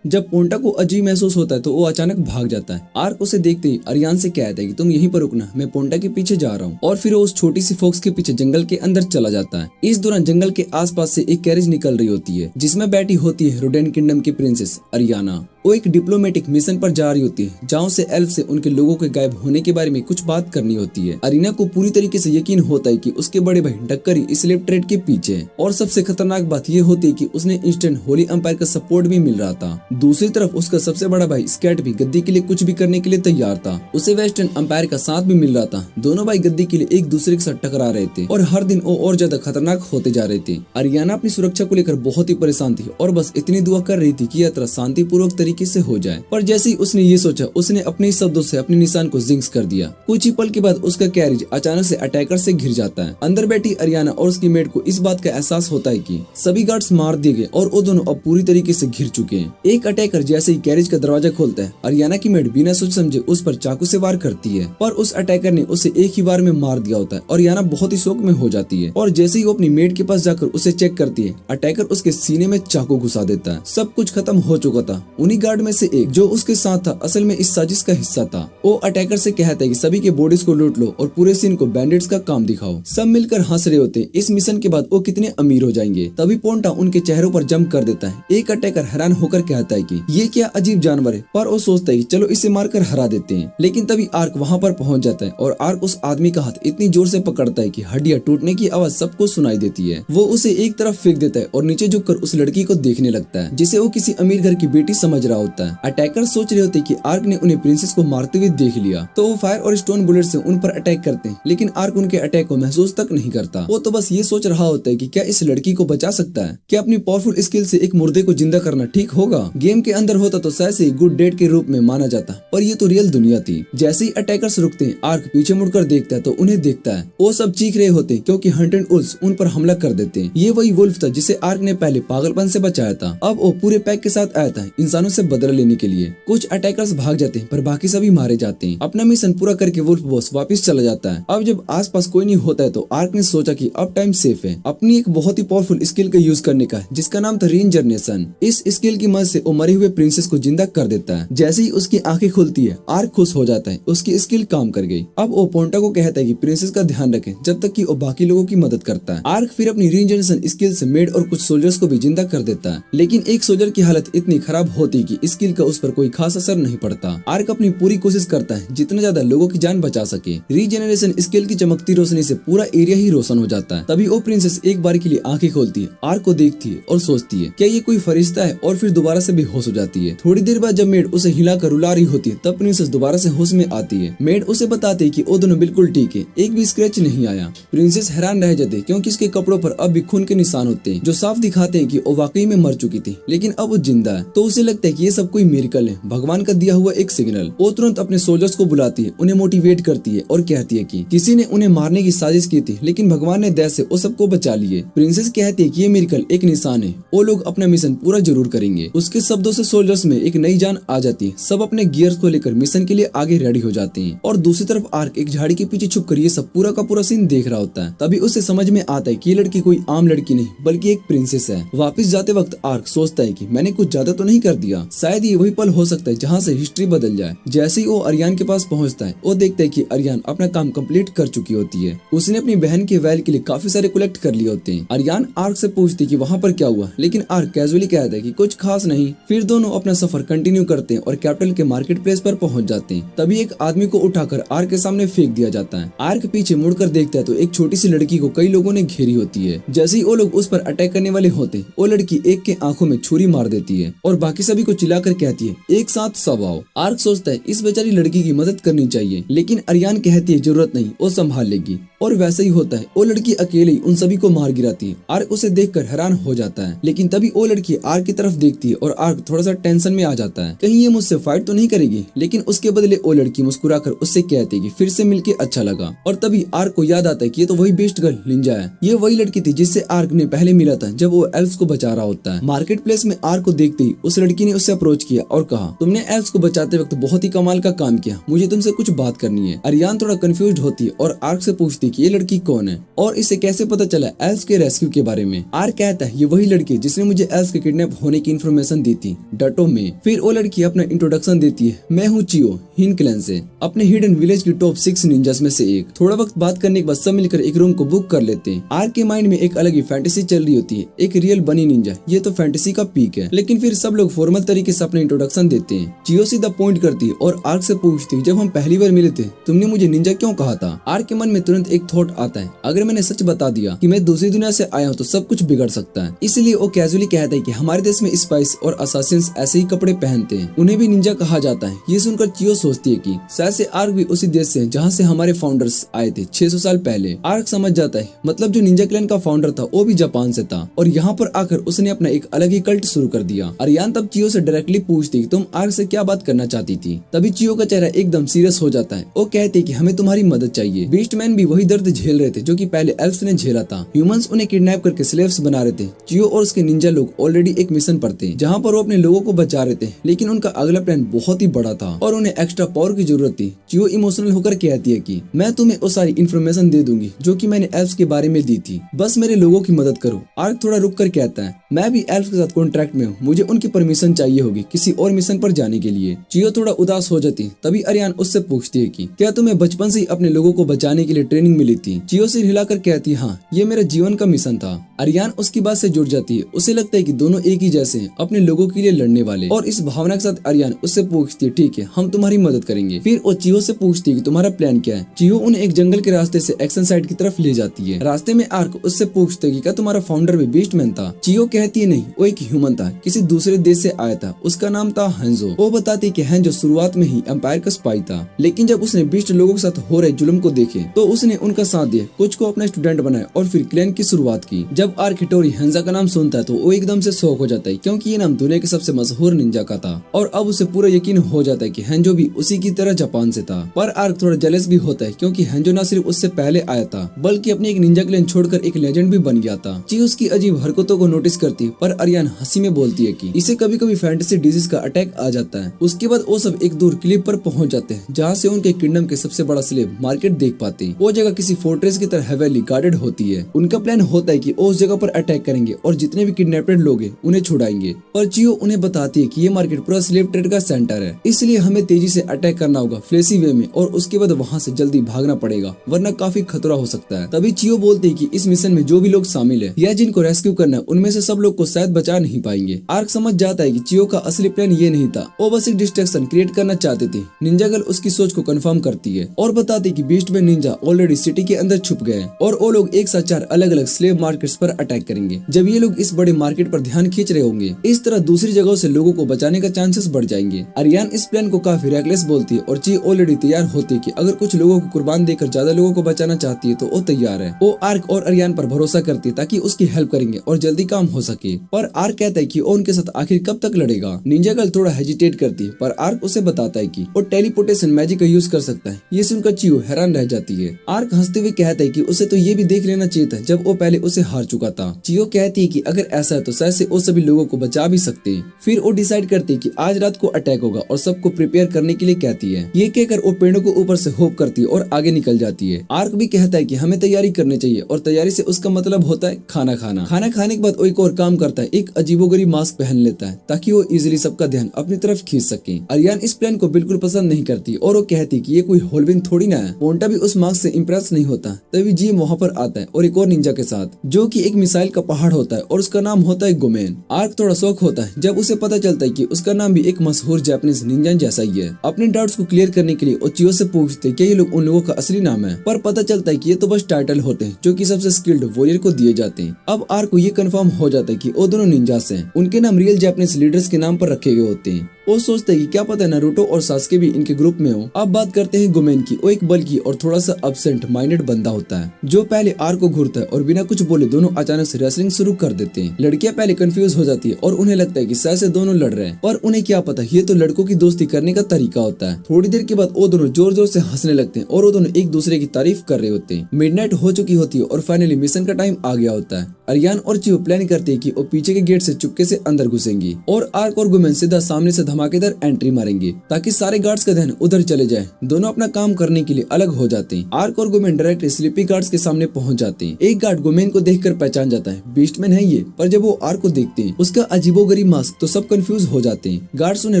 जब पोंटा को अजीब महसूस होता है तो वो अचानक भाग जाता है। आर्क उसे देखते ही अरियान से कहता है कि तुम यहीं पर रुकना, मैं पोंटा के पीछे जा रहा हूँ और फिर वो उस छोटी सी फॉक्स के पीछे जंगल के अंदर चला जाता है। इस दौरान जंगल के आसपास से एक कैरेज निकल रही होती है जिसमें बैठी होती है रोडेन किंगडम की प्रिंसेस अरियाना। वो एक डिप्लोमेटिक मिशन पर जा रही होती है जहाँ से एल्फ से उनके लोगों के गायब होने के बारे में कुछ बात करनी होती है। अरीना को पूरी तरीके से यकीन होता है कि उसके बड़े भाई डक्करी इस स्लेव ट्रेड के पीछे है और सबसे खतरनाक बात ये होती है कि उसने इंस्टेंट होली एम्पायर का सपोर्ट भी मिल रहा था। दूसरी तरफ उसका सबसे बड़ा भाई स्कैट भी गद्दी के लिए कुछ भी करने के लिए तैयार था। उसे वेस्टर्न एम्पायर का साथ भी मिल रहा था। दोनों भाई गद्दी के लिए एक दूसरे के साथ टकरा रहे थे और हर दिन वो और ज्यादा खतरनाक होते जा रहे थे। अरियाना अपनी सुरक्षा को लेकर बहुत ही परेशान थी और बस इतनी दुआ कर रही थी कि यात्रा शांतिपूर्वक तरीके से हो जाए। पर जैसे ही उसने ये सोचा उसने अपने शब्दों से अपने निशान को जिंक्स कर दिया। कुछ ही पल के बाद उसका कैरिज अचानक से अटैकर से घिर जाता है। अंदर बैठी अरियाना और उसकी मेड को इस बात का एहसास होता है कि सभी गार्ड्स मार दिए गए और वो दोनों अब पूरी तरीके से घिर चुके हैं। एक अटैकर जैसे ही कैरिज का दरवाजा खोलता है अरियाना की मेड बिना सोच समझे उस पर चाकू से वार करती है पर उस अटैकर ने उसे एक ही बार में मार दिया होता है और अरियाना बहुत ही शौक में हो जाती है और जैसे ही वो अपनी मेड के पास जाकर उसे चेक करती है अटैकर उसके सीने में चाकू घुसा देता है। सब कुछ खत्म हो चुका था। उन्हीं गार्ड में से एक जो उसके साथ था असल में इस साजिश का हिस्सा था। वो अटैकर से कहता है कि सभी के बॉडीज को लूट लो और पूरे सीन को बैंडिट्स का काम दिखाओ। सब मिलकर हंस रहे होते। इस मिशन के बाद वो कितने अमीर हो जाएंगे। तभी पोंटा उनके चेहरों पर जंप कर देता है। एक अटैकर हैरान होकर कहता है कि ये क्या अजीब जानवर है, पर वो सोचता है कि चलो इसे मारकर हरा देते हैं। लेकिन तभी आर्क वहाँ पर पहुँच जाता है और आर्क उस आदमी का हाथ इतनी जोर से पकड़ता है कि हड्डियां टूटने की आवाज सबको सुनाई देती है। वो उसे एक तरफ फेंक देता है और नीचे झुककर उस लड़की को देखने लगता है जिसे वो किसी अमीर घर की बेटी समझ रहा होता है। अटैकर सोच रहे होते कि आर्क ने उन्हें प्रिंसेस को मारते हुए देख लिया तो वो फायर और स्टोन बुलेट से उन पर अटैक करते हैं, लेकिन आर्क उनके अटैक को महसूस तक नहीं करता। वो तो बस ये सोच रहा होता है कि क्या इस लड़की को बचा सकता है, क्या अपनी पावरफुल स्किल से एक मुर्दे को जिंदा करना ठीक होगा। गेम के अंदर होता तो शायद से गुड डेट के रूप में माना जाता, पर ये तो रियल दुनिया थी। जैसे ही अटैकर्स रुकते हैं आर्क पीछे मुड़कर देखता है तो उन्हें देखता है। वो सब चीख रहे होते हैं क्योंकि हंटेड वुल्व्स उन पर हमला कर देते हैं। ये वही वुल्फ था जिसे आर्क ने पहले पागलपन से बचाया था। अब वो पूरे पैक के साथ आया था इंसानों से बदला लेने के लिए। कुछ अटैकर्स भाग जाते हैं पर बाकी सभी मारे जाते हैं। अपना मिशन पूरा करके वुल्फ बॉस वापस चला जाता है। अब जब आसपास कोई नहीं होता है तो आर्क ने सोचा कि अब टाइम सेफ है अपनी एक बहुत ही पावरफुल स्किल का यूज करने का, जिसका नाम था रीइंजर्नेशन। इस स्किल की मदद से वो मरे हुए प्रिंसेस को जिंदा कर देता है। जैसे ही उसकी आंखें खुलती है आर्क खुश हो जाता है, उसकी स्किल काम कर गई। अब वो पोंटा को कहता है कि प्रिंसेस का ध्यान रखें जब तक कि वो बाकी लोगों की मदद करता है। आर्क फिर अपनी रीइंजर्नेशन स्किल से मेड और कुछ सोल्जर्स को भी जिंदा कर देता है, लेकिन एक सोल्जर की हालत इतनी खराब होती कि स्किल का उस पर कोई खास असर नहीं पड़ता। आर्क अपनी पूरी कोशिश करता है जितना ज्यादा लोगों की जान बचा सके। रीजनरेशन स्किल की चमकती रोशनी से पूरा एरिया ही रोशन हो जाता है। तभी वो प्रिंसेस एक बार के लिए आंखें खोलती है, आर्क को देखती है और सोचती है क्या ये कोई फरिश्ता है, और फिर दोबारा से बेहोश हो जाती है। थोड़ी देर बाद जब मेड उसे हिलाकर रुला रही होती है तब प्रिंसेस दोबारा से होश में आती है। मेड उसे बताती है कि वो दोनों बिल्कुल ठीक है, एक भी स्क्रैच नहीं आया। प्रिंसेस हैरान रह जाते क्योंकि उसके कपड़ों पर अब भी खून के निशान होते हैं जो साफ दिखाते हैं कि वो वाकई में मर चुकी थी, लेकिन अब वो जिंदा है। तो उसे लगता है कि ये सब कोई मिरेकल है, भगवान का दिया हुआ एक सिग्नल। वो तुरंत अपने सोल्जर्स को बुलाती है, उन्हें मोटिवेट करती है और कहती है कि किसी ने उन्हें मारने की साजिश की थी लेकिन भगवान ने दया से वो सबको बचा लिए। प्रिंसेस कहती है कि ये मिरेकल एक निशान है, वो लोग अपना मिशन पूरा जरूर करेंगे। उसके शब्दों से सोल्जर्स में एक नई जान आ जाती है। सब अपने गियर्स को लेकर मिशन के लिए आगे रेडी हो जाते हैं और दूसरी तरफ आर्क एक झाड़ी के पीछे छुपकर ये सब पूरा का पूरा सीन देख रहा होता है। तभी उसे समझ में आता है कि ये लड़की कोई आम लड़की नहीं बल्कि एक प्रिंसेस है। वापस जाते वक्त आर्क सोचता है कि मैंने कुछ ज्यादा तो नहीं कर दिया। किया। शायद ये वही पल हो सकता है जहाँ से हिस्ट्री बदल जाए। जैसे ही वो अरियान के पास पहुँचता है, वो देखता है कि अरियान अपना काम कंप्लीट कर चुकी होती है। उसने अपनी बहन के वैल के लिए काफी सारे कलेक्ट कर लिए होते हैं। अरियान आर्क से पूछती कि वहाँ पर क्या हुआ, लेकिन आर्क कैजुअली कहता है कि कुछ खास नहीं। फिर दोनों अपना सफर कंटिन्यू करते हैं और कैपिटल के मार्केट प्लेस पर पहुंच जाते हैं। तभी एक आदमी को उठाकर आर्क के सामने फेंक दिया जाता है। आर्क पीछे मुड़कर देखता है तो एक छोटी सी लड़की को कई लोगों ने घेरी होती है। जैसे ही वो लोग उस पर अटैक करने वाले होते हैं, वो लड़की एक के आंखों में छुरी मार देती है और बाकी सभी को चिल्लाकर कहती है, एक साथ सब आओ। आर्क सोचता है इस बेचारी लड़की की मदद करनी चाहिए, लेकिन अरियान कहती है जरूरत नहीं, वो संभाल लेगी। और वैसे ही होता है, वो लड़की अकेले उन सभी को मार गिराती है। आर्क उसे देखकर हैरान हो जाता है, लेकिन तभी वो लड़की आर्क की तरफ देखती है और आर्क थोड़ा सा टेंशन में आ जाता है, कहीं ये मुझसे फाइट तो नहीं करेगी। लेकिन उसके बदले वो लड़की मुस्कुराकर उससे कहती है कि फिर से मिलके अच्छा लगा। और तभी आर्क को याद आता है कि ये तो वही बेस्ट गर्ल निंजा है। ये वही लड़की थी जिससे आर्क ने पहले मिला था जब वो एल्फ्स को बचा रहा होता है। मार्केट प्लेस में आर्क को देखते ही उस लड़की ने उससे अप्रोच किया और कहा, तुमने एल्फ्स को बचाते वक्त बहुत ही कमाल का काम किया, मुझे तुमसे कुछ बात करनी है। अरियान थोड़ा कंफ्यूज होती है और आर्क से पूछती कि ये लड़की कौन है और इसे कैसे पता चला एल्फ्स के रेस्क्यू के बारे में। आर्क कहता है ये वही लड़की जिसने मुझे एल्फ्स के किडनैप होने की इन्फॉर्मेशन दी थी डटो में। फिर वो लड़की अपना इंट्रोडक्शन देती है, मैं हूँ चियो, हिन क्लैन से, अपने हिडन विलेज की टॉप 6 निंजास में से एक। थोड़ा वक्त बात करने के बाद सब मिलकर एक रूम को बुक कर लेते हैं। आर्क के माइंड में एक अलग ही फैंटेसी चल रही होती है, एक रियल बनी निंजा। ये तो फैंटेसी का पीक है। लेकिन फिर सब लोग फॉर्मल तरीके से अपना इंट्रोडक्शन देते हैं। चियो सीधा पॉइंट करती है और आर्क से पूछती है, जब हम पहली बार मिले थे तुमने मुझे निंजा क्यों कहा था। आर्क के मन में तुरंत एक थॉट आता है, अगर मैंने सच बता दिया कि मैं दूसरी दुनिया से आया हूँ तो सब कुछ बिगड़ सकता है। इसलिए वो कैजुअली कहता है कि हमारे देश में स्पाइस और असासिन्स ऐसे ही कपड़े पहनते हैं, उन्हें भी निंजा कहा जाता है। ये सुनकर चियो सोचती है कि शायद से आर्क भी उसी देश से जहाँ से हमारे फाउंडर्स आए थे 600 साल पहले। आर्क समझ जाता है, मतलब जो निंजा क्लैन का फाउंडर था वो भी जापान से था और यहाँ पर आकर उसने अपना एक अलग ही कल्ट शुरू कर दिया। अरियान तब चियो से डायरेक्टली पूछती तुम आर्क से क्या बात करना चाहती थी। तभी चियो का चेहरा एकदम सीरियस हो जाता है। वो कहती है कि हमें तुम्हारी मदद चाहिए। बीस्टमैन भी वही दर्द झेल रहे थे जो कि पहले एल्फ्स ने झेला था। ह्यूमंस उन्हें किडनैप करके स्लेव्स बना रहे थे। चियो और उसके निंजा लोग ऑलरेडी एक मिशन पर थे जहाँ पर वो अपने लोगों को बचा रहे थे, लेकिन उनका अगला प्लान बहुत ही बड़ा था और उन्हें एक्स्ट्रा पावर की जरूरत थी। चियो इमोशनल होकर कहती है कि मैं तुम्हें वो सारी इन्फॉर्मेशन दे दूंगी जो कि मैंने एल्फ्स के बारे में दी थी, बस मेरे लोगों की मदद करो। आर्क थोड़ा रुक कर कहता है, मैं भी एल्फ्स के साथ कॉन्ट्रैक्ट में हूँ, मुझे उनकी परमिशन चाहिए होगी किसी और मिशन पर जाने के लिए। चियो थोड़ा उदास हो जाती। तभी अरियान उससे पूछती है कि क्या तुम्हें बचपन से ही अपने लोगों को बचाने के लिए ट्रेनिंग मिली थी। चियो सिर हिलाकर कहती है, हाँ ये मेरा जीवन का मिशन था। अरियान उसकी बात से जुड़ जाती है। उसे लगता है कि दोनों एक ही जैसे हैं, अपने लोगों के लिए लड़ने वाले। और इस भावना के साथ अरियान उससे पूछती है, ठीक है हम तुम्हारी मदद करेंगे। फिर वो चियो से पूछती है कि तुम्हारा प्लान क्या है। चियो उन्हें एक जंगल के रास्ते से एक्शन साइड की तरफ ले जाती है। रास्ते में आर्क उससे पूछते है कि क्या तुम्हारा फाउंडर भी बीस्टमैन था। चियो कहती है नहीं, वो एक ह्यूमन था, किसी दूसरे देश से आया था, उसका नाम था हेंजो। वो बताती है कि हेंजो शुरुआत में ही एम्पायर का स्पाई था, लेकिन जब उसने बीस्ट लोगों के साथ हो रहे जुल्म को देखे तो उसने उनका साथ दिया, कुछ को अपना स्टूडेंट बनाया और फिर क्लैन की शुरुआत की। जब आर्क हिटोरी हेंजा का नाम सुनता है तो वो एकदम से शॉक हो जाता है, क्योंकि ये नाम दुनिया के सबसे मशहूर निंजा का था और अब उसे पूरा यकीन हो जाता है कि हेंजो भी उसी की तरह जापान से था। पर आर्क थोड़ा जेलस भी होता है, क्योंकि हेंजो न सिर्फ उससे पहले आया था बल्कि अपने एक निंजा क्लैन छोड़कर एक लेजेंड भी बन गया था। ची उसकी अजीब हरकतों को नोटिस करती है, पर अरियान हंसी में बोलती है कि इसे कभी कभी फैंटेसी डिजीज का अटैक आ जाता है। उसके बाद वो सब एक दूर क्लिप पर पहुंच जाते हैं जहाँ से उनके किंगडम के सबसे बड़ा स्लेव मार्केट देख पाते हैं। वो जगह किसी फोर्ट्रेस की तरह हेवीली गार्डेड होती है। उनका प्लान होता है कि वो उस जगह पर अटैक करेंगे और जितने भी किडनैपेड लोग हैं उन्हें छुड़ाएंगे। पर चियो उन्हें बताती है कि ये मार्केट पूरा स्लेव ट्रेड का सेंटर है, इसलिए हमें तेजी से अटैक करना होगा फ्लेसी वे में और उसके बाद वहाँ से जल्दी भागना पड़ेगा, वरना काफी खतरा हो सकता है। तभी चियो बोलती है कि इस मिशन में जो भी लोग शामिल है या जिनको रेस्क्यू करना है उनमें से सब लोग को शायद बचा नहीं पाएंगे। आर्क समझ जाता है कि चियो का असली प्लान ये नहीं था, वो बस एक डिस्ट्रैक्शन क्रिएट करना चाहते थे। निंजा गर्ल उसकी सोच को कंफर्म करती है और बताती है कि बीस्टमैन निंजा ऑलरेडी सिटी के अंदर छुप गए और वो लोग एक साथ 4 अलग अलग स्लेव मार्केट्स पर अटैक करेंगे। जब ये लोग इस बड़े मार्केट पर ध्यान खींच रहे होंगे, इस तरह दूसरी जगहों से लोगों को बचाने का चांसेस बढ़ जाएंगे। अरियान इस प्लान को काफी रेकलेस बोलती है और ची ऑलरेडी तैयार होती है कि अगर कुछ लोगों को कुर्बान देकर ज्यादा लोगों को बचाना चाहती है तो वो तैयार है। वो आर्क और अरियान पर भरोसा करती है ताकि उसकी हेल्प करेंगे और जल्दी काम हो सके। पर आर्क कहता है कि वो उनके साथ आखिर कब तक लड़ेगा। निंजा गर्ल थोड़ा हेजिटेट करती है, पर आर्क उसे बताता है कि वो टेलीपोर्टेशन मैजिक का यूज कर सकता है। ये सुनकर चियो हैरान रह जाती है। आर्क हंसते हुए कहता है कि उसे तो ये भी देख लेना चाहिए था जब वो पहले उसे हार चुका था। चियो कहती है कि अगर ऐसा है तो शायद से वो सभी लोगों को बचा भी सकते हैं। फिर वो डिसाइड करती है कि आज रात को अटैक होगा और सबको प्रिपेयर करने के लिए कहती है। ये कहकर वो पेड़ों को ऊपर से होप करती है और आगे निकल जाती है। आर्क भी कहता है कि हमें तैयारी करनी चाहिए और तैयारी से उसका मतलब होता है खाना खाना। खाना खाने के बाद वो एक और काम करता है, एक अजीबोगरीब मास्क पहन लेता है ताकि वो इजीली सबका ध्यान अपनी तरफ खींच सके। अरियान इस प्लान को बिल्कुल पसंद नहीं करती और वो कहती कि ये कोई होलविन थोड़ी ना है। पोंटा भी उस मास्क से इम्प्रेस नहीं होता। तभी जी वहाँ पर आता है और एक और निंजा के साथ, जो कि एक मिसाइल का पहाड़ होता है और उसका नाम होता है गोमेन। आर्क थोड़ा शौक होता है जब उसे पता चलता है कि उसका नाम भी एक मशहूर जापानीज निंजा जैसा ही है। अपने डाउट्स को क्लियर करने के लिए वो चियो से पूछते कि ये लोग उन लोगों का असली नाम है, पर पता चलता है कि ये तो बस टाइटल होते हैं जो कि सबसे स्किल्ड वॉरियर को दिए जाते हैं। अब आर्क को ये कंफर्म हो जाता है कि वो दोनों निंजास हैं। उनके नाम रियल जापानीज लीडर्स के नाम पर रखे गए होते हैं। वो सोचते हैं कि क्या पता नारुतो और सास्के भी इनके ग्रुप में हो। अब बात करते हैं गोमेन की। वो एक बल्कि और थोड़ा सा अब्सेंट माइंडेड बंदा होता है जो पहले आर्क को घूरता है और बिना कुछ बोले दोनों अचानक से रेसलिंग शुरू कर देते हैं। लड़कियां पहले कंफ्यूज हो जाती है और उन्हें लगता है कि शायद से दोनों लड़ रहे हैं, पर उन्हें क्या पता ये तो लड़कों की दोस्ती करने का तरीका होता है। थोड़ी देर के बाद वो दोनों जोर जोर से हंसने लगते हैं और वो दोनों एक दूसरे की तारीफ कर रहे होते हैं। मिडनाइट हो चुकी होती है और फाइनली मिशन का टाइम आ गया होता है। अरियान और चियो प्लान करते हैं कि वो पीछे के गेट से चुपके से अंदर घुसेंगी और आर्क और गोमेन सीधा सामने से धमाकेदार एंट्री मारेंगे ताकि सारे गार्ड्स का ध्यान उधर चले जाए। दोनों अपना काम करने के लिए अलग हो जाते हैं। आर्क और गोमेन डायरेक्ट स्लीपी गार्ड्स के सामने पहुंच जाते हैं। एक गार्ड गोमेन को देखकर पहचान जाता है, बीस्टमैन है ये। पर जब वो आर्क को देखते हैं उसका अजीबोगरीब मास्क, तो सब कंफ्यूज हो जाते हैं। गार्ड्स उन्हें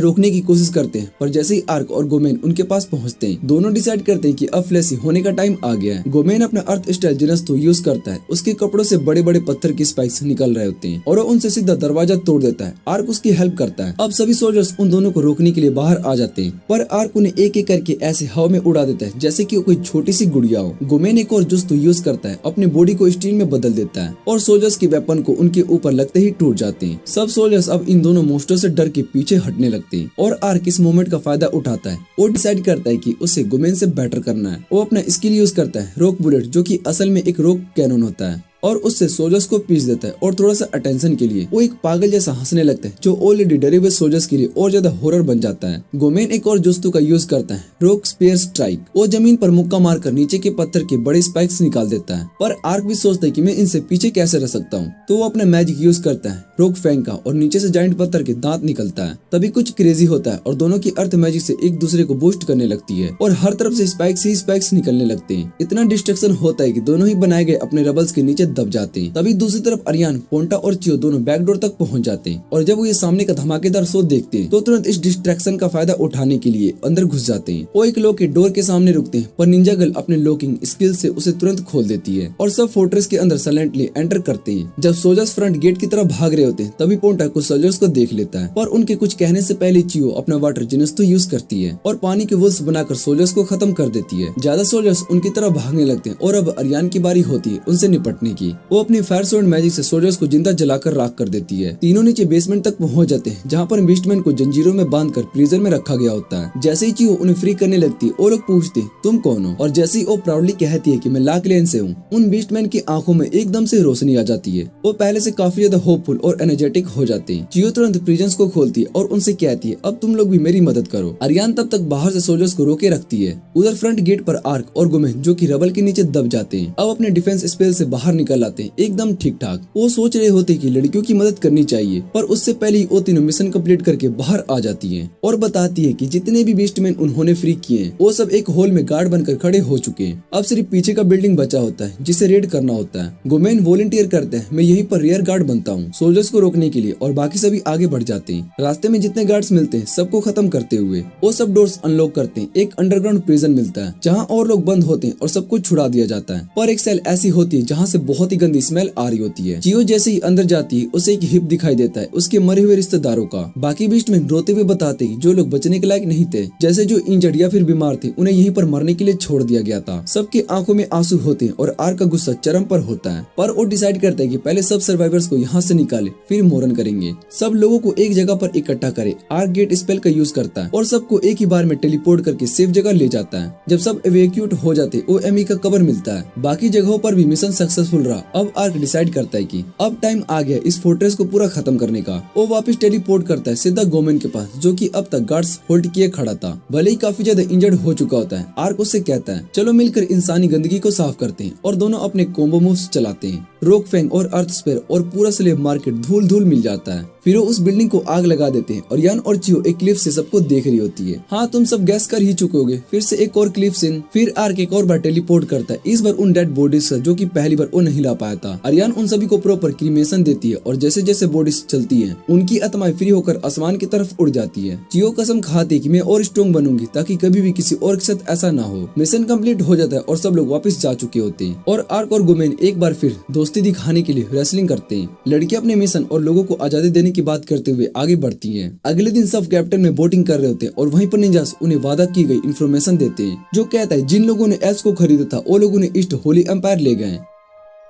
रोकने की कोशिश करते हैं, पर जैसे ही आर्क और गोमेन उनके पास पहुंचते हैं दोनों डिसाइड करते हैं कि अब फ्लैशी होने का टाइम आ गया है। गोमेन अपना अर्थ स्टाइल जिनस्तु यूज करता है। उसके कपड़ों से बड़े बड़े पत्थर की स्पाइक्स निकल रहे होते हैं और वो उनसे सीधा दरवाजा तोड़ देता है। आर्क उसकी हेल्प करता है। अब सभी सोल्जर्स उन दोनों को रोकने के लिए बाहर आ जाते हैं, पर आर्क उन्हें एक एक करके ऐसे हवा में उड़ा देता है जैसे कि वो कोई छोटी सी गुड़िया हो। गोमेन एक और जुस्तु यूज करता है, अपनी बॉडी को स्टील में बदल देता है और सोल्जर्स की वेपन को उनके ऊपर लगते ही टूट जाते हैं। सब सोल्जर्स अब इन दोनों मोस्टर से डर के पीछे हटने लगते हैं और आर्क इस मोमेंट का फायदा उठाता है। वो डिसाइड करता है कि उसे गोमेन से बेटर करना है। वो अपना स्किल यूज करता है, रॉक बुलेट, जो कि असल में एक रॉक कैनन होता है, और उससे सोल्जर्स को पीस देता है। और थोड़ा सा अटेंशन के लिए वो एक पागल जैसा हंसने लगता है जो ऑलरेडी डरे हुए सोल्जर्स के लिए और ज्यादा हॉरर बन जाता है। गोमेन एक और जुस्तु का यूज करता है, रॉक स्पेयर स्ट्राइक। वो जमीन पर मुक्का मारकर नीचे के पत्थर के बड़े स्पाइक्स निकाल देता है, पर आर्क भी सोचता है कि मैं इनसे पीछे कैसे रह सकता हूँ, तो वो अपना मैजिक यूज करता है, रॉक फैंग का, और नीचे से जाइंट पत्थर के दांत निकलता है। तभी कुछ क्रेजी होता है और दोनों की अर्थ मैजिक से एक दूसरे को बूस्ट करने लगती है और हर तरफ से स्पाइक्स ही स्पाइक्स निकलने लगते हैं। इतना डिस्ट्रक्शन होता है कि दोनों ही बनाए गए अपने रबल्स के नीचे दब जाते हैं। तभी दूसरी तरफ अरियान, पोंटा और चियो दोनों बैकडोर तक पहुंच जाते हैं और जब वो ये सामने का धमाकेदार शो देखते हैं तो तुरंत इस डिस्ट्रैक्शन का फायदा उठाने के लिए अंदर घुस जाते हैं। वो एक लॉक के डोर के सामने रुकते हैं, पर निंजा गर्ल अपने लॉकिंग स्किल से उसे तुरंत खोल देती है और सब फोर्ट्रेस के अंदर साइलेंटली एंटर करते हैं। जब सोल्जर्स फ्रंट गेट की तरफ भाग रहे होते हैं तभी पोंटा कुछ सोल्जर्स को देख लेता है, पर उनके कुछ कहने से पहले चियो अपना वाटर जिनस्तु यूज करती है और पानी के वुल्स बनाकर सोल्जर्स को खत्म कर देती है। ज्यादा सोल्जर्स उनकी तरफ भागने लगते हैं और अब अरियान की बारी होती है उनसे निपटने की। वो अपनी फायर स्वॉर्ड मैजिक से सोल्जर्स को जिंदा जलाकर राख कर देती है। तीनों नीचे बेसमेंट तक पहुंच जाते हैं जहां पर बीस्टमैन को जंजीरों में बांधकर प्रिजन में रखा गया होता है। जैसे ही चियो उन्हें फ्री करने लगती है वो लोग पूछते तुम कौन हो, और जैसे ही वो प्राउडली कहती है कि मैं लाक लेन से हूँ, उन बीस्टमैन की आंखों में एकदम से रोशनी आ जाती है। वो पहले से काफी ज्यादा होपफुल और एनर्जेटिक हो जाते हैं। चियो तुरंत प्रिजन्स को खोलती है और उनसे कहती है अब तुम लोग भी मेरी मदद करो। अरियान तब तक बाहर से सोल्जर्स को रोके रखती है। उधर फ्रंट गेट पर आर्क और गोमेन, जो कि रबल के नीचे दब जाते हैं, अब अपने डिफेंस स्पेल से बाहर निकल आते हैं एकदम ठीक ठाक। वो सोच रहे होते कि लड़कियों की मदद करनी चाहिए, पर उससे पहले ही वो तीनों मिशन कंप्लीट करके बाहर आ जाती हैं और बताती है कि जितने भी बीस्टमैन उन्होंने फ्री किए हैं वो सब एक होल में गार्ड बनकर खड़े हो चुके हैं। अब सिर्फ पीछे का बिल्डिंग बचा होता है जिसे रेड करना होता है। गोमेन वॉलंटियर करते हैं, मैं यहीं पर रियर गार्ड बनता हूँ सोल्जर्स को रोकने के लिए, और बाकी सभी आगे बढ़ जाते हैं। रास्ते में जितने गार्ड्स मिलते हैं सबको खत्म करते हुए वो सब डोर्स अनलॉक करते हैं। एक अंडरग्राउंड प्रिजन मिलता है जहाँ और लोग बंद होते हैं और सबको छुड़ा दिया जाता है, पर एक सेल ऐसी होती है जहाँ से बहुत ही गंदी स्मेल आ रही होती है। चियो जैसे ही अंदर जाती है उसे एक हिप दिखाई देता है उसके मरे हुए रिश्तेदारों का। बाकी बीस्टमैन रोते हुए बताते हैं जो लोग बचने के लायक नहीं थे, जैसे जो इंजर्ड या फिर बीमार थे, उन्हें यहीं पर मरने के लिए छोड़ दिया गया था। सबके आंखों में आंसू होते हैं और आर्क का गुस्सा चरम पर होता है, पर वो डिसाइड करता है कि पहले सब सर्वाइवर्स को यहाँ से निकाले फिर मोरन करेंगे। सब लोगों को एक जगह पर इकट्ठा करे। आर्क गेट स्पेल का यूज करता है और सबको एक ही बार में टेलीपोर्ट करके सेफ जगह ले जाता है। जब सब एवेक्यूट हो जाते ओ एमी का कवर मिलता है। बाकी जगहों पर भी मिशन सक्सेसफुल रहा। अब आर्क डिसाइड करता है कि अब टाइम आ गया इस फोर्ट्रेस को पूरा खत्म करने का। वो वापस टेलीपोर्ट करता है सीधा गोमेन के पास, जो कि अब तक गार्ड्स होल्ड किए खड़ा था, भले ही काफी ज्यादा इंजर्ड हो चुका होता है। आर्क उससे कहता है चलो मिलकर इंसानी गंदगी को साफ करते हैं, और दोनों अपने कॉम्बो मूव्स चलाते हैं। रॉक फैंग और अर्थस्फीयर और पूरा स्लेव मार्केट धूल धूल मिल जाता है। फिर वो उस बिल्डिंग को आग लगा देते हैं और यान और चियो एक क्लिफ से सबको देख रही होती है। हाँ, तुम सब गैस कर ही चुके होगे। फिर से एक और क्लिफ सीन। फिर आर्क एक और बार टेलीपोर्ट करता है, इस बार उन डेड बॉडीज का जो कि पहली बार वो नहीं ला पाया था। अरियान उन सभी को प्रॉपर क्रीमेशन देती है और जैसे जैसे बॉडीज चलती है उनकी आत्माएं फ्री होकर आसमान की तरफ उड़ जाती है। चियो कसम खाती है कि मैं और स्ट्रॉन्ग बनूंगी ताकि कभी भी किसी और के साथ ऐसा ना हो। मिशन कंप्लीट हो जाता है और सब लोग वापस जा चुके होते हैं और आर्क और गुमेन एक बार फिर दोस्ती दिखाने के लिए रेसलिंग करते हैं। लड़कियां अपने मिशन और लोगों को आजादी देने की बात करते हुए आगे बढ़ती हैं। अगले दिन सब कैप्टन में बोटिंग कर रहे होते हैं और वहीं पर निंजास उन्हें वादा की गई इन्फॉर्मेशन देते हैं जो कहता है जिन लोगों ने एल्स को खरीदा था वो लोगों ने ईस्ट होली एम्पायर ले गए।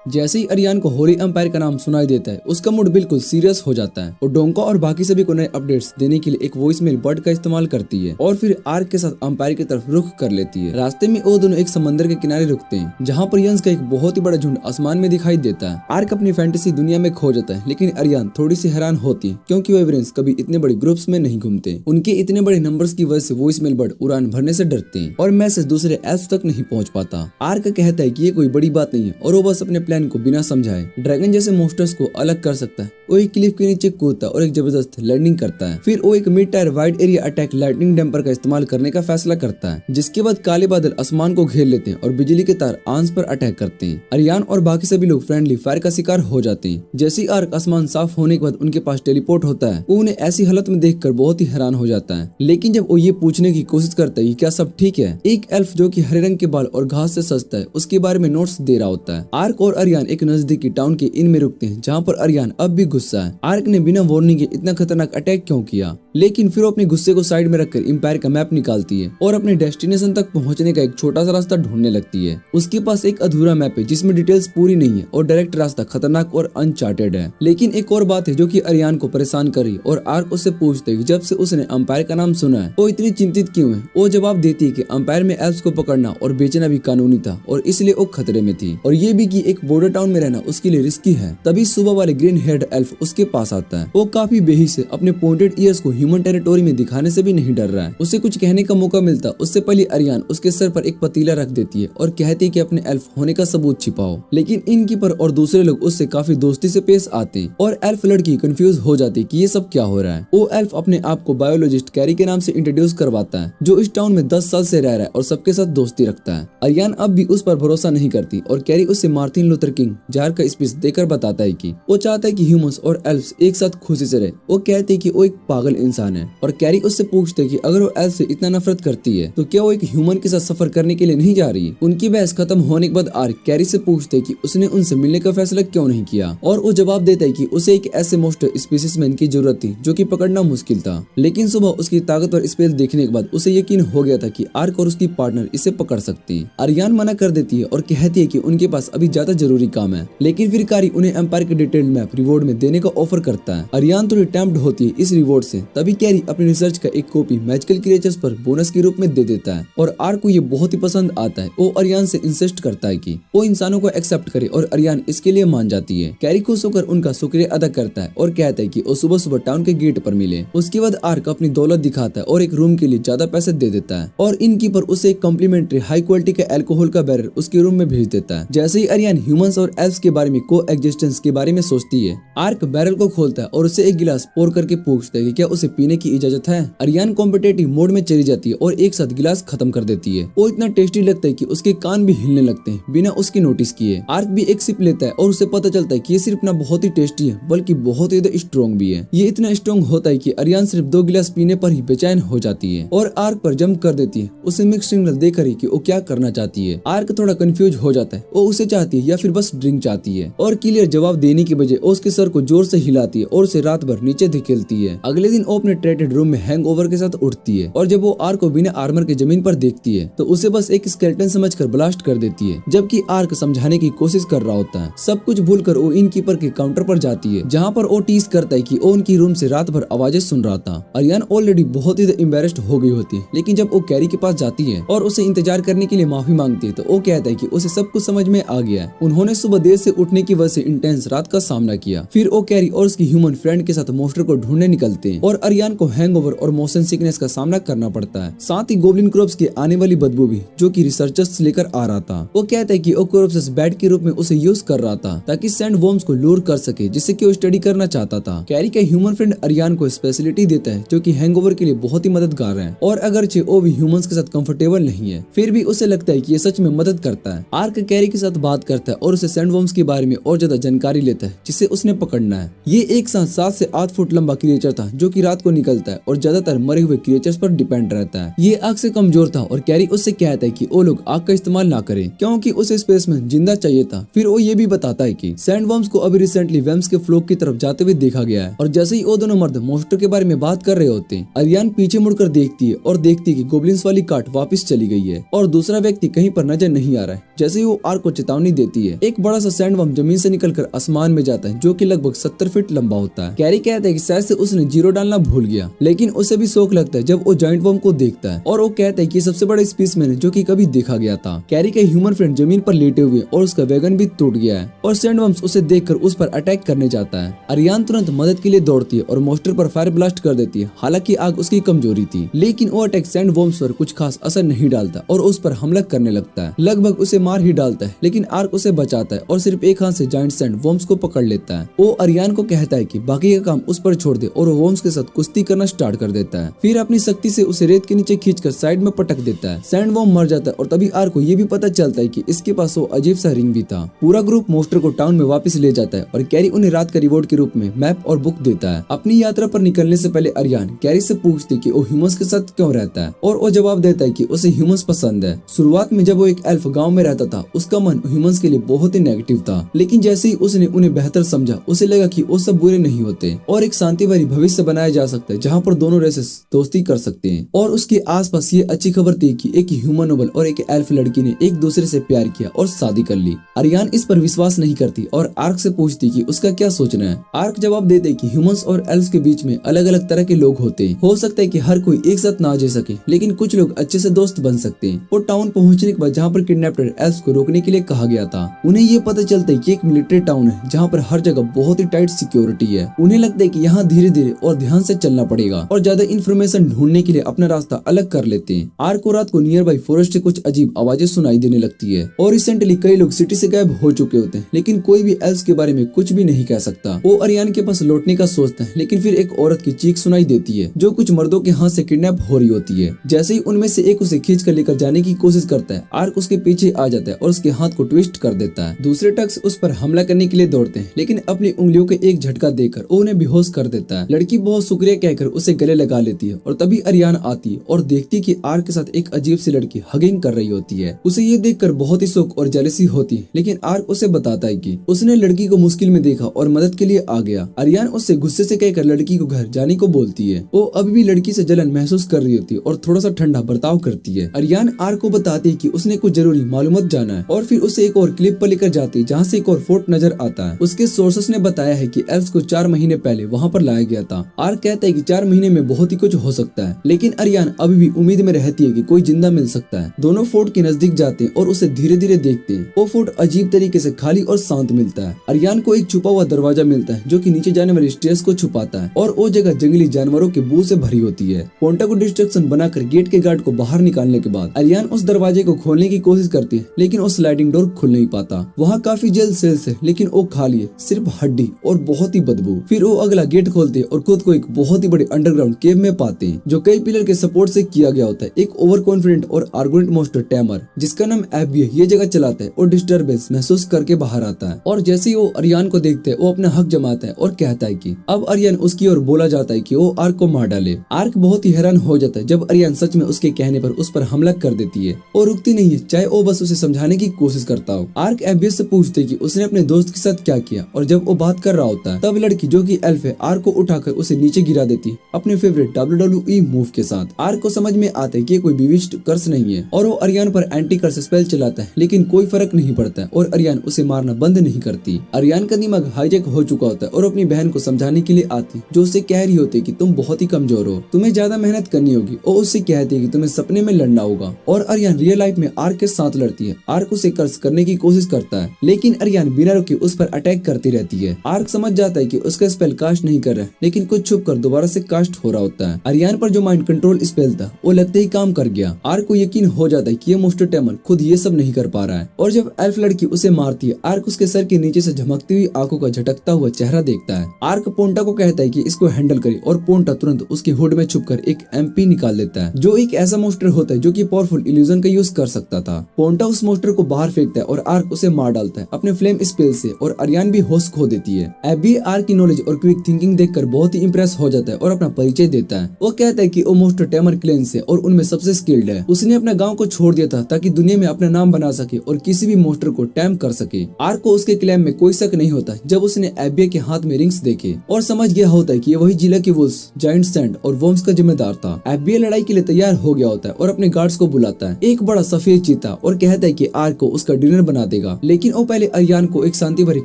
जैसे ही अरियान को होली एम्पायर का नाम सुनाई देता है उसका मूड बिल्कुल सीरियस हो जाता है और डोंका और बाकी सभी को नए अपडेट्स देने के लिए एक वॉइस मेल बर्ड का इस्तेमाल करती है और फिर आर्क के साथ एम्पायर की तरफ रुख कर लेती है। रास्ते में वो दोनों एक समंदर के किनारे रुकते हैं जहाँ पर यंस का एक बहुत ही बड़ा झुंड आसमान में दिखाई देता है। आर्क अपनी फैंटेसी दुनिया में खो जाता है लेकिन अरियान थोड़ी सी हैरान होती है क्योंकि वो एवरेंस कभी इतने बड़े ग्रुप्स में नहीं घूमते। उनके इतने बड़े नंबर्स की वजह से वॉइस मेल बर्ड उड़ान भरने से डरते हैं और मैसेज दूसरे एल्फ तक नहीं पहुँच पाता। आर्क कहता है कि ये कोई बड़ी बात नहीं है और वो बस अपने प्लान को बिना समझाए ड्रैगन जैसे मॉन्स्टर्स को अलग कर सकता है। वो एक क्लिफ के नीचे कूदता और एक जबरदस्त लैंडिंग करता है। फिर वो एक mid tyre wide area attack lightning damper का इस्तेमाल करने का फैसला करता है जिसके बाद काले बादल आसमान को घेर लेते हैं और बिजली के तार आंस पर अटैक करते हैं। अरियान और बाकी सभी लोग फ्रेंडली फायर का शिकार हो जाते हैं। जैसे ही आर्क आसमान साफ होने के बाद उनके पास टेलीपोर्ट होता है वो उन्हें ऐसी हालत में देखकर बहुत ही हैरान हो जाता है। लेकिन जब वो ये पूछने की कोशिश करता है कि क्या सब ठीक है, एक एल्फ जो कि हरे रंग के बाल और घास से सजता है उसके बारे में नोट्स दे रहा होता है। आर्क और अरियान एक नजदीकी टाउन के इन में रुकते हैं जहाँ पर अरियान अब भी गुस्सा है। आर्क ने बिना वार्निंग के इतना खतरनाक अटैक क्यों किया, लेकिन फिर वो अपने गुस्से को साइड में रखकर एम्पायर का मैप निकालती है और अपने डेस्टिनेशन तक पहुंचने का एक छोटा सा रास्ता ढूंढने लगती है। उसके पास एक अधूरा मैप है जिसमें डिटेल्स पूरी नहीं है और डायरेक्ट रास्ता खतरनाक और अनचार्टेड है। लेकिन एक और बात है जो कि अरियान को परेशान करी और आर्क उससे पूछते कि जब से उसने एम्पायर का नाम सुना है वो इतनी चिंतित क्यों है। वो जवाब देती है कि एम्पायर में एल्फ्स को पकड़ना और बेचना भी कानूनी था और इसलिए वो खतरे में थी और ये भी कि एक बॉर्डर टाउन में रहना उसके लिए रिस्की है। तभी सुबह वाले ग्रीन हेड एल्फ उसके पास आता है। वो काफी बेहिस है, अपने पॉइंटेड ईयर्स को ह्यूमन टेरिटोरी में दिखाने से भी नहीं डर रहा है। उसे कुछ कहने का मौका मिलता उससे पहले अरियान उसके सर पर एक पतीला रख देती है और कहती है कि अपने एल्फ होने का सबूत छिपाओ। लेकिन इनकीपर और दूसरे लोग उससे काफी दोस्ती से पेश आते हैं और एल्फ लड़की कंफ्यूज हो जाती है कि ये सब क्या हो रहा है। वो एल्फ अपने आप को बायोलॉजिस्ट कैरी के नाम से इंट्रोड्यूस करवाता है जो इस टाउन में 10 साल से रह रहा है और सबके साथ दोस्ती रखता है। अरियान अब भी उस पर भरोसा नहीं करती और कैरी उससे मार्टिन लूथर किंग जार का स्पीच देकर बताता है कि वो चाहता है कि ह्यूमंस और एल्फ्स एक साथ खुशी से रहे। वो कहती है कि वो एक पागल इंसान है और कैरी उससे पूछते कि अगर वो एल्फ से इतना नफरत करती है तो क्या वो एक ह्यूमन के साथ सफर करने के लिए नहीं जा रही। उनकी बहस खत्म होने के बाद आर्क कैरी से पूछते कि उसने उनसे मिलने का फैसला क्यों नहीं किया और वो जवाब देता है कि उसे एक ऐसे मोस्ट स्पीसीजमैन की जरूरत थी जो कि पकड़ना मुश्किल था। लेकिन सुबह उसकी ताकतवर स्पेल देखने के बाद उसे यकीन हो गया था कि आर्क और उसकी पार्टनर इसे पकड़ सकती है। अरियान मना कर देती है और कहती है कि उनके पास अभी ज्यादा जरूरी काम है। लेकिन फिर कैरी उन्हें एम्पायर के डिटेल्ड मैप रिवॉर्ड में देने का ऑफर करता है। अरियान थोड़ी टेम्प्ट होती है इस रिवॉर्ड से। तभी कैरी अपनी रिसर्च का एक कॉपी मैजिकल क्रिएचर्स पर बोनस के रूप में दे देता है और आर्क को ये बहुत ही पसंद आता है। वो अरियान से इंसिस्ट करता है कि वो इंसानों को एक्सेप्ट करे और अरियान इसके लिए मान जाती है। कैरी खुश होकर उनका शुक्रिया अदा करता है और कहता है कि वो सुबह सुबह टाउन के गेट पर मिले। उसके बाद आर्क अपनी दौलत दिखाता है और एक रूम के लिए ज्यादा पैसे दे देता है और इनकीपर उसे एक कॉम्प्लीमेंट्री हाई क्वालिटी का अल्कोहल का बैरल उसके रूम में भेज देता है। जैसे ही अरियान ह्यूमंस और एल्फ्स के बारे में को एग्जिस्टेंस के बारे में सोचती है, आर्क बैरल को खोलता है और उसे एक गिलास पोर करके पूछता है कि क्या उसे पीने की इजाजत है। अरियान कॉम्पिटेटिव मोड में चली जाती है और एक साथ गिलास खत्म कर देती है। वो इतना टेस्टी लगता है कि उसके कान भी हिलने लगते हैं बिना उसके नोटिस किए। आर्क भी एक सिप लेता है और उसे पता चलता है कि ये सिर्फ ना बहुत ही टेस्टी है बल्कि बहुत ही स्ट्रॉन्ग भी है। ये इतना स्ट्रॉन्ग होता है कि अरियान सिर्फ 2 गिलास पीने पर ही बेचैन हो जाती है और आर्क पर जंप कर देती है। उसे मिक्स सिग्नल देकर ही कि वो क्या करना चाहती है। आर्क थोड़ा कंफ्यूज हो जाता है, वो उसे चाहती है या फिर बस ड्रिंक चाहती है और क्लियर जवाब देने की बजाय उसके सर को जोर से हिलाती है और उसे रात भर नीचे धकेलती है। अगले दिन वो अपने ट्रेटेड रूम में हैंगओवर के साथ उठती है और जब वो आर्क को बिना आर्मर के जमीन पर देखती है तो उसे बस एक स्केलेटन समझकर ब्लास्ट कर देती है, जबकि आर्क समझाने की कोशिश कर रहा होता है। सब कुछ भूलकर वो इनकीपर के काउंटर पर जाती है जहाँ पर वो टीज करता है कि वो उनकी रूम से रात भर आवाजें सुन रहा था। अरियान ऑलरेडी बहुत ही एम्बेरेस्ड हो गई होती है, लेकिन जब वो कैरी के पास जाती है और उसे इंतजार करने के लिए माफी मांगती है तो वो कहता है कि उसे सब कुछ समझ में आ गया है। उन्होंने सुबह देर से उठने की वजह से इंटेंस रात का सामना किया। फिर वो कैरी और उसकी ह्यूमन फ्रेंड के साथ मॉन्स्टर को ढूंढने निकलते हैं और अरियान को हैंगओवर और मोशन सिकनेस का सामना करना पड़ता है। साथ ही गोब्लिन क्रॉप्स की आने वाली बदबू भी, जो कि रिसर्चर्स लेकर आ रहा था। वो कहता है कि वो क्रॉप्स बैट के रूप में उसे यूज कर रहा था ताकि सैंड वर्म्स को लूर कर सके, जिससे कि वो स्टडी करना चाहता था। कैरी का ह्यूमन फ्रेंड अरियान को स्पेशलिटी देता है जो कि हैंगओवर के लिए बहुत ही मददगार है, और अगरचे वो भी ह्यूमंस के साथ कंफर्टेबल नहीं है, फिर भी उसे लगता है कि ये सच में मदद करता है। आर्क कैरी के साथ बात करता है और उसे सैंडवर्म्स के बारे में और ज्यादा जानकारी लेता है जिसे उसने पकड़ना है। ये एक साथ 7 से 8 फुट लंबा क्रिएचर था जो कि रात को निकलता है और ज्यादातर मरे हुए क्रिएचर्स पर डिपेंड रहता है। ये आग से कमजोर था और कैरी उससे कहता है कि वो लोग आग का इस्तेमाल ना करें क्योंकि उसे स्पेस में जिंदा चाहिए था। फिर वो ये भी बताता है कि सैंडवर्म्स को अभी रिसेंटली वेम्स के फ्लोक की तरफ जाते हुए देखा गया है, और जैसे ही वो दोनों मर्द मॉन्स्टर के बारे में बात कर रहे होते हैं, अरियान पीछे मुड़कर देखती है और देखती है कि गोब्लिन्स वाली काट वापस चली गई है और दूसरा व्यक्ति कहीं पर नजर नहीं आ रहा है। जैसे ही वो आर्क को चेतावनी देती है, एक बड़ा सा सैंडवर्म जमीन से निकलकर आसमान में जाता है जो कि लगभग 70 फीट लंबा होता है। कैरी कहता है कि शायद से उसने जीरो डालना भूल गया, लेकिन उसे भी शौक लगता है जब वो जायंट वर्म को देखता है, और वो कहता है कि सबसे बड़ा स्पीसीमेन है जो कि कभी देखा गया था। कैरी का ह्यूमन फ्रेंड जमीन पर लेटे हुए और उसका वैगन भी टूट गया है और सैंडवर्म्स उसे देखकर उस पर अटैक करने जाता है। अरियान तुरंत मदद के लिए दौड़ती है और मॉन्स्टर पर फायर ब्लास्ट कर देती है। हालांकि आग उसकी कमजोरी थी, लेकिन वो अटैक सैंडवर्म्स पर कुछ खास असर नहीं डालता और उस पर हमला करने लगता है। लगभग उसे मार ही डालता है, लेकिन आर्क उसे बचाता है और सिर्फ एक हाथ से जायंट सैंडवर्म्स को पकड़ लेता है। वो अरियान को कहता है कि बाकी का काम उस पर छोड़ दे और वो वर्म्स के साथ कुश्ती करना स्टार्ट कर देता है। फिर अपनी शक्ति से उसे रेत के नीचे खींचकर साइड में पटक देता है। सैंडवर्म मर जाता है और तभी आर्क को ये भी पता चलता है कि इसके पास वो अजीब सा रिंग भी था। पूरा ग्रुप मॉन्स्टर को टाउन में वापस ले जाता है और कैरी उन्हें रात का रिवॉर्ड के रूप में मैप और बुक देता है। अपनी यात्रा पर निकलने से पहले अरियान कैरी से पूछती कि वो ह्यूमंस के साथ क्यों रहता है, और वो जवाब देता है कि उसे ह्यूमंस पसंद है। शुरुआत में जब वो एक एल्फ गांव में रहता था, उसका मन ह्यूमंस के लिए बहुत ही नेगेटिव था, लेकिन जैसे ही उसने उन्हें बेहतर समझा, उसे लगा कि वो सब बुरे नहीं होते और एक शांति भरी भविष्य बनाया जा सकता है जहाँ पर दोनों रेसेस दोस्ती कर सकते हैं। और उसके आसपास ये अच्छी खबर थी कि एक ह्यूमन नोबल और एक एल्फ लड़की ने एक दूसरे से प्यार किया और शादी कर ली। अरियान इस पर विश्वास नहीं करती और आर्क से पूछती कि उसका क्या सोचना है। आर्क जवाब देते कि ह्यूमंस और एल्फ्स के बीच में अलग अलग तरह के लोग होते हैं। हो सकता है कि हर कोई एक साथ ना जी सके, लेकिन कुछ लोग अच्छे से दोस्त बन सकते हैं। और टाउन पहुंचने के बाद जहाँ पर किडनैप्ड एल्फ्स को रोकने के लिए कहा गया था, उन्हें ये पता चलता है कि एक मिलिट्री टाउन है जहाँ पर हर जगह बहुत ही टाइट सिक्योरिटी है। उन्हें लगता है कि यहाँ धीरे धीरे और ध्यान से चलना पड़ेगा और ज्यादा इन्फॉर्मेशन ढूंढने के लिए अपना रास्ता अलग कर लेते हैं। आर्क को रात को नियर बाई फॉरेस्ट से कुछ अजीब आवाजें सुनाई देने लगती है और रिसेंटली कई लोग सिटी से गायब हो चुके होते हैं, लेकिन कोई भी एल्फ्स के बारे में कुछ भी नहीं कह सकता। वो अरियान के पास लौटने का सोचता है, लेकिन फिर एक औरत की चीख सुनाई देती है जो कुछ मर्दों के हाथ से किडनैप हो रही होती है। जैसे ही उनमें से एक उसे खींच कर लेकर जाने की कोशिश करता है, आर्क उसके पीछे आ जाता है और उसके हाथ को ट्विस्ट कर देता है। दूसरे टक्स उस पर हमला करने के लिए दौड़ते हैं, लेकिन अपनी उंगलियों के एक झटका देकर वो उन्हें बेहोश कर देता है। लड़की बहुत शुक्रिया कहकर उसे गले लगा लेती है और तभी अरियान आती है और देखती है कि आर्क के साथ एक अजीब सी लड़की हगिंग कर रही होती है। उसे ये देखकर बहुत ही शौक और जेलसी होती है, लेकिन आर्क उसे बताता है कि उसने लड़की को मुश्किल में देखा और मदद के लिए आ गया। अरियान उससे गुस्से से कहकर लड़की को घर जाने को बोलती है। वो अभी भी लड़की से जलन महसूस कर रही होती है और थोड़ा सा ठंडा बर्ताव करती है। अरियान आर्क को बताती है कि उसने कुछ जरूरी मालूमात जाना है और फिर उसे एक और क्लिप पर लेकर जाती है जहाँ से एक और फोर्ट नजर आता है। उसके सोर्सेस ने बताया है कि एल्फ्स को 4 महीने पहले वहाँ पर लाया गया था। आर्क कहता है कि 4 महीने में बहुत ही कुछ हो सकता है, लेकिन अरियान अभी भी उम्मीद में रहती है कि कोई जिंदा मिल सकता है। दोनों फोर्ट के नजदीक जाते हैं और उसे धीरे धीरे देखते हैं। वो फोर्ट अजीब तरीके से खाली और शांत मिलता है। अरियान को एक छुपा हुआ दरवाजा मिलता है जो कि नीचे जाने वाले स्टेयर्स को छुपाता है और वो जगह जंगली जानवरों के बू से भरी होती है। पोंटा को डिस्ट्रक्शन बनाकर गेट के गार्ड को बाहर निकालने के बाद अरियान उस दरवाजे को खोलने की कोशिश करती है, लेकिन वो स्लाइडिंग डोर खुल नहीं पाता। वहाँ काफी जेल सेल्स है, लेकिन वो खाली है, सिर्फ हड्डी और बहुत ही बदबू। फिर वो अगला गेट खोलते हैं और खुद को एक बहुत ही बड़े अंडरग्राउंड केव में पाते हैं जो कई पिलर के सपोर्ट से किया गया होता है। एक ओवर कॉन्फिडेंट और आर्गुमेंट मॉन्स्टर टैमर, जिसका नाम एबी है, ये जगह चलाता है और डिस्टर्बेंस महसूस करके बाहर आता है। और जैसे ही वो अरियान को देखते हैं, वो अपना हक जमाता है और कहता है कि अब अरियान उसकी ओर बोला जाता है कि वो आर्क को मार डाले। आर्क बहुत ही हैरान हो जाता है जब अरियान सच में उसके कहने पर उस पर हमला कर देती है और रुकती नहीं है, चाहे वो बस उसे समझाने की कोशिश करता हो। आर्क एबियस से पूछते है कि उसने अपने दोस्त के साथ क्या किया, और जब वो बात कर रहा होता है तब लड़की जो कि एल्फ है आर्क को उठाकर उसे नीचे गिरा देती है अपने फेवरेट WWE मूव के साथ। आर्क को समझ में आता है कि कोई विविष्ट कर्स नहीं है और वो अरियान पर एंटी कर्स स्पेल चलाता है, लेकिन कोई फर्क नहीं पड़ता है और अरियान उसे मारना बंद नहीं करती। अरियान का दिमाग हाईजैक हो चुका होता है और अपनी बहन को समझाने के लिए आती जो उससे कह रही होती है कि तुम बहुत ही कमजोर हो, तुम्हें ज्यादा मेहनत करनी होगी, और उससे कहती है कि तुम्हें सपने में लड़ना होगा। और अरियान रियल लाइफ में आर्क के साथ लड़ती है। आर्क उसे कर्स करने की कोशिश करता है, लेकिन अरियान बिना रुके उस पर अटैक करती रहती है। आर्क समझ जाता है कि उसका स्पेल कास्ट नहीं कर रहा है, लेकिन कुछ छुप कर दोबारा से कास्ट हो रहा होता है। अरियान पर जो माइंड कंट्रोल स्पेल था वो लगते ही काम कर गया। आर्क को यकीन हो जाता है कि ये मोस्टर टेमर खुद ये सब नहीं कर पा रहा है, और जब एल्फ लड़की उसे मारती है, आर्क उसके सर के नीचे से झमकती हुई आंखों का झटकता हुआ चेहरा देखता है। आर्क पोंटा को कहता है कि इसको हैंडल करे, और पोंटा तुरंत उसकी हुड में छुपकर एक एमपी निकाल लेता है, जो एक ऐसा मोस्टर होता है जो कि पावरफुल इल्यूजन का यूज कर सकता था। पोंटा उस मोस्टर को बाहर फेंकता है और आर्क उसे मार डालता है अपने फ्लेम स्पेल से, और अरियान भी होश खो देती है। एबी आर्क की नॉलेज और क्विक थिंकिंग देखकर बहुत ही इंप्रेस हो जाता है और अपना परिचय देता है। वो कहता है कि वो मोस्टर टेमर क्लेन से और उनमें सबसे स्किल्ड है। उसने अपना गांव को छोड़ दिया था ताकि दुनिया में अपना नाम बना सके और किसी भी मोस्टर को टैम कर सके। आर्क को उसके क्लेम में कोई शक नहीं होता जब उसने एबी के हाथ में रिंग्स देखे और समझ गया होता है कि ये वही जिला की वुल्स, जायंट सैंड और वर्म्स का जिम्मेदार था। एबी लड़ाई के लिए तैयार हो गया होता है और अपने गार्ड्स को बुलाता है, एक बड़ा सफेद चीता, और कहता है कि आर्क को उसका डिनर बना देगा। लेकिन वो पहले अरियान को एक शांति भरे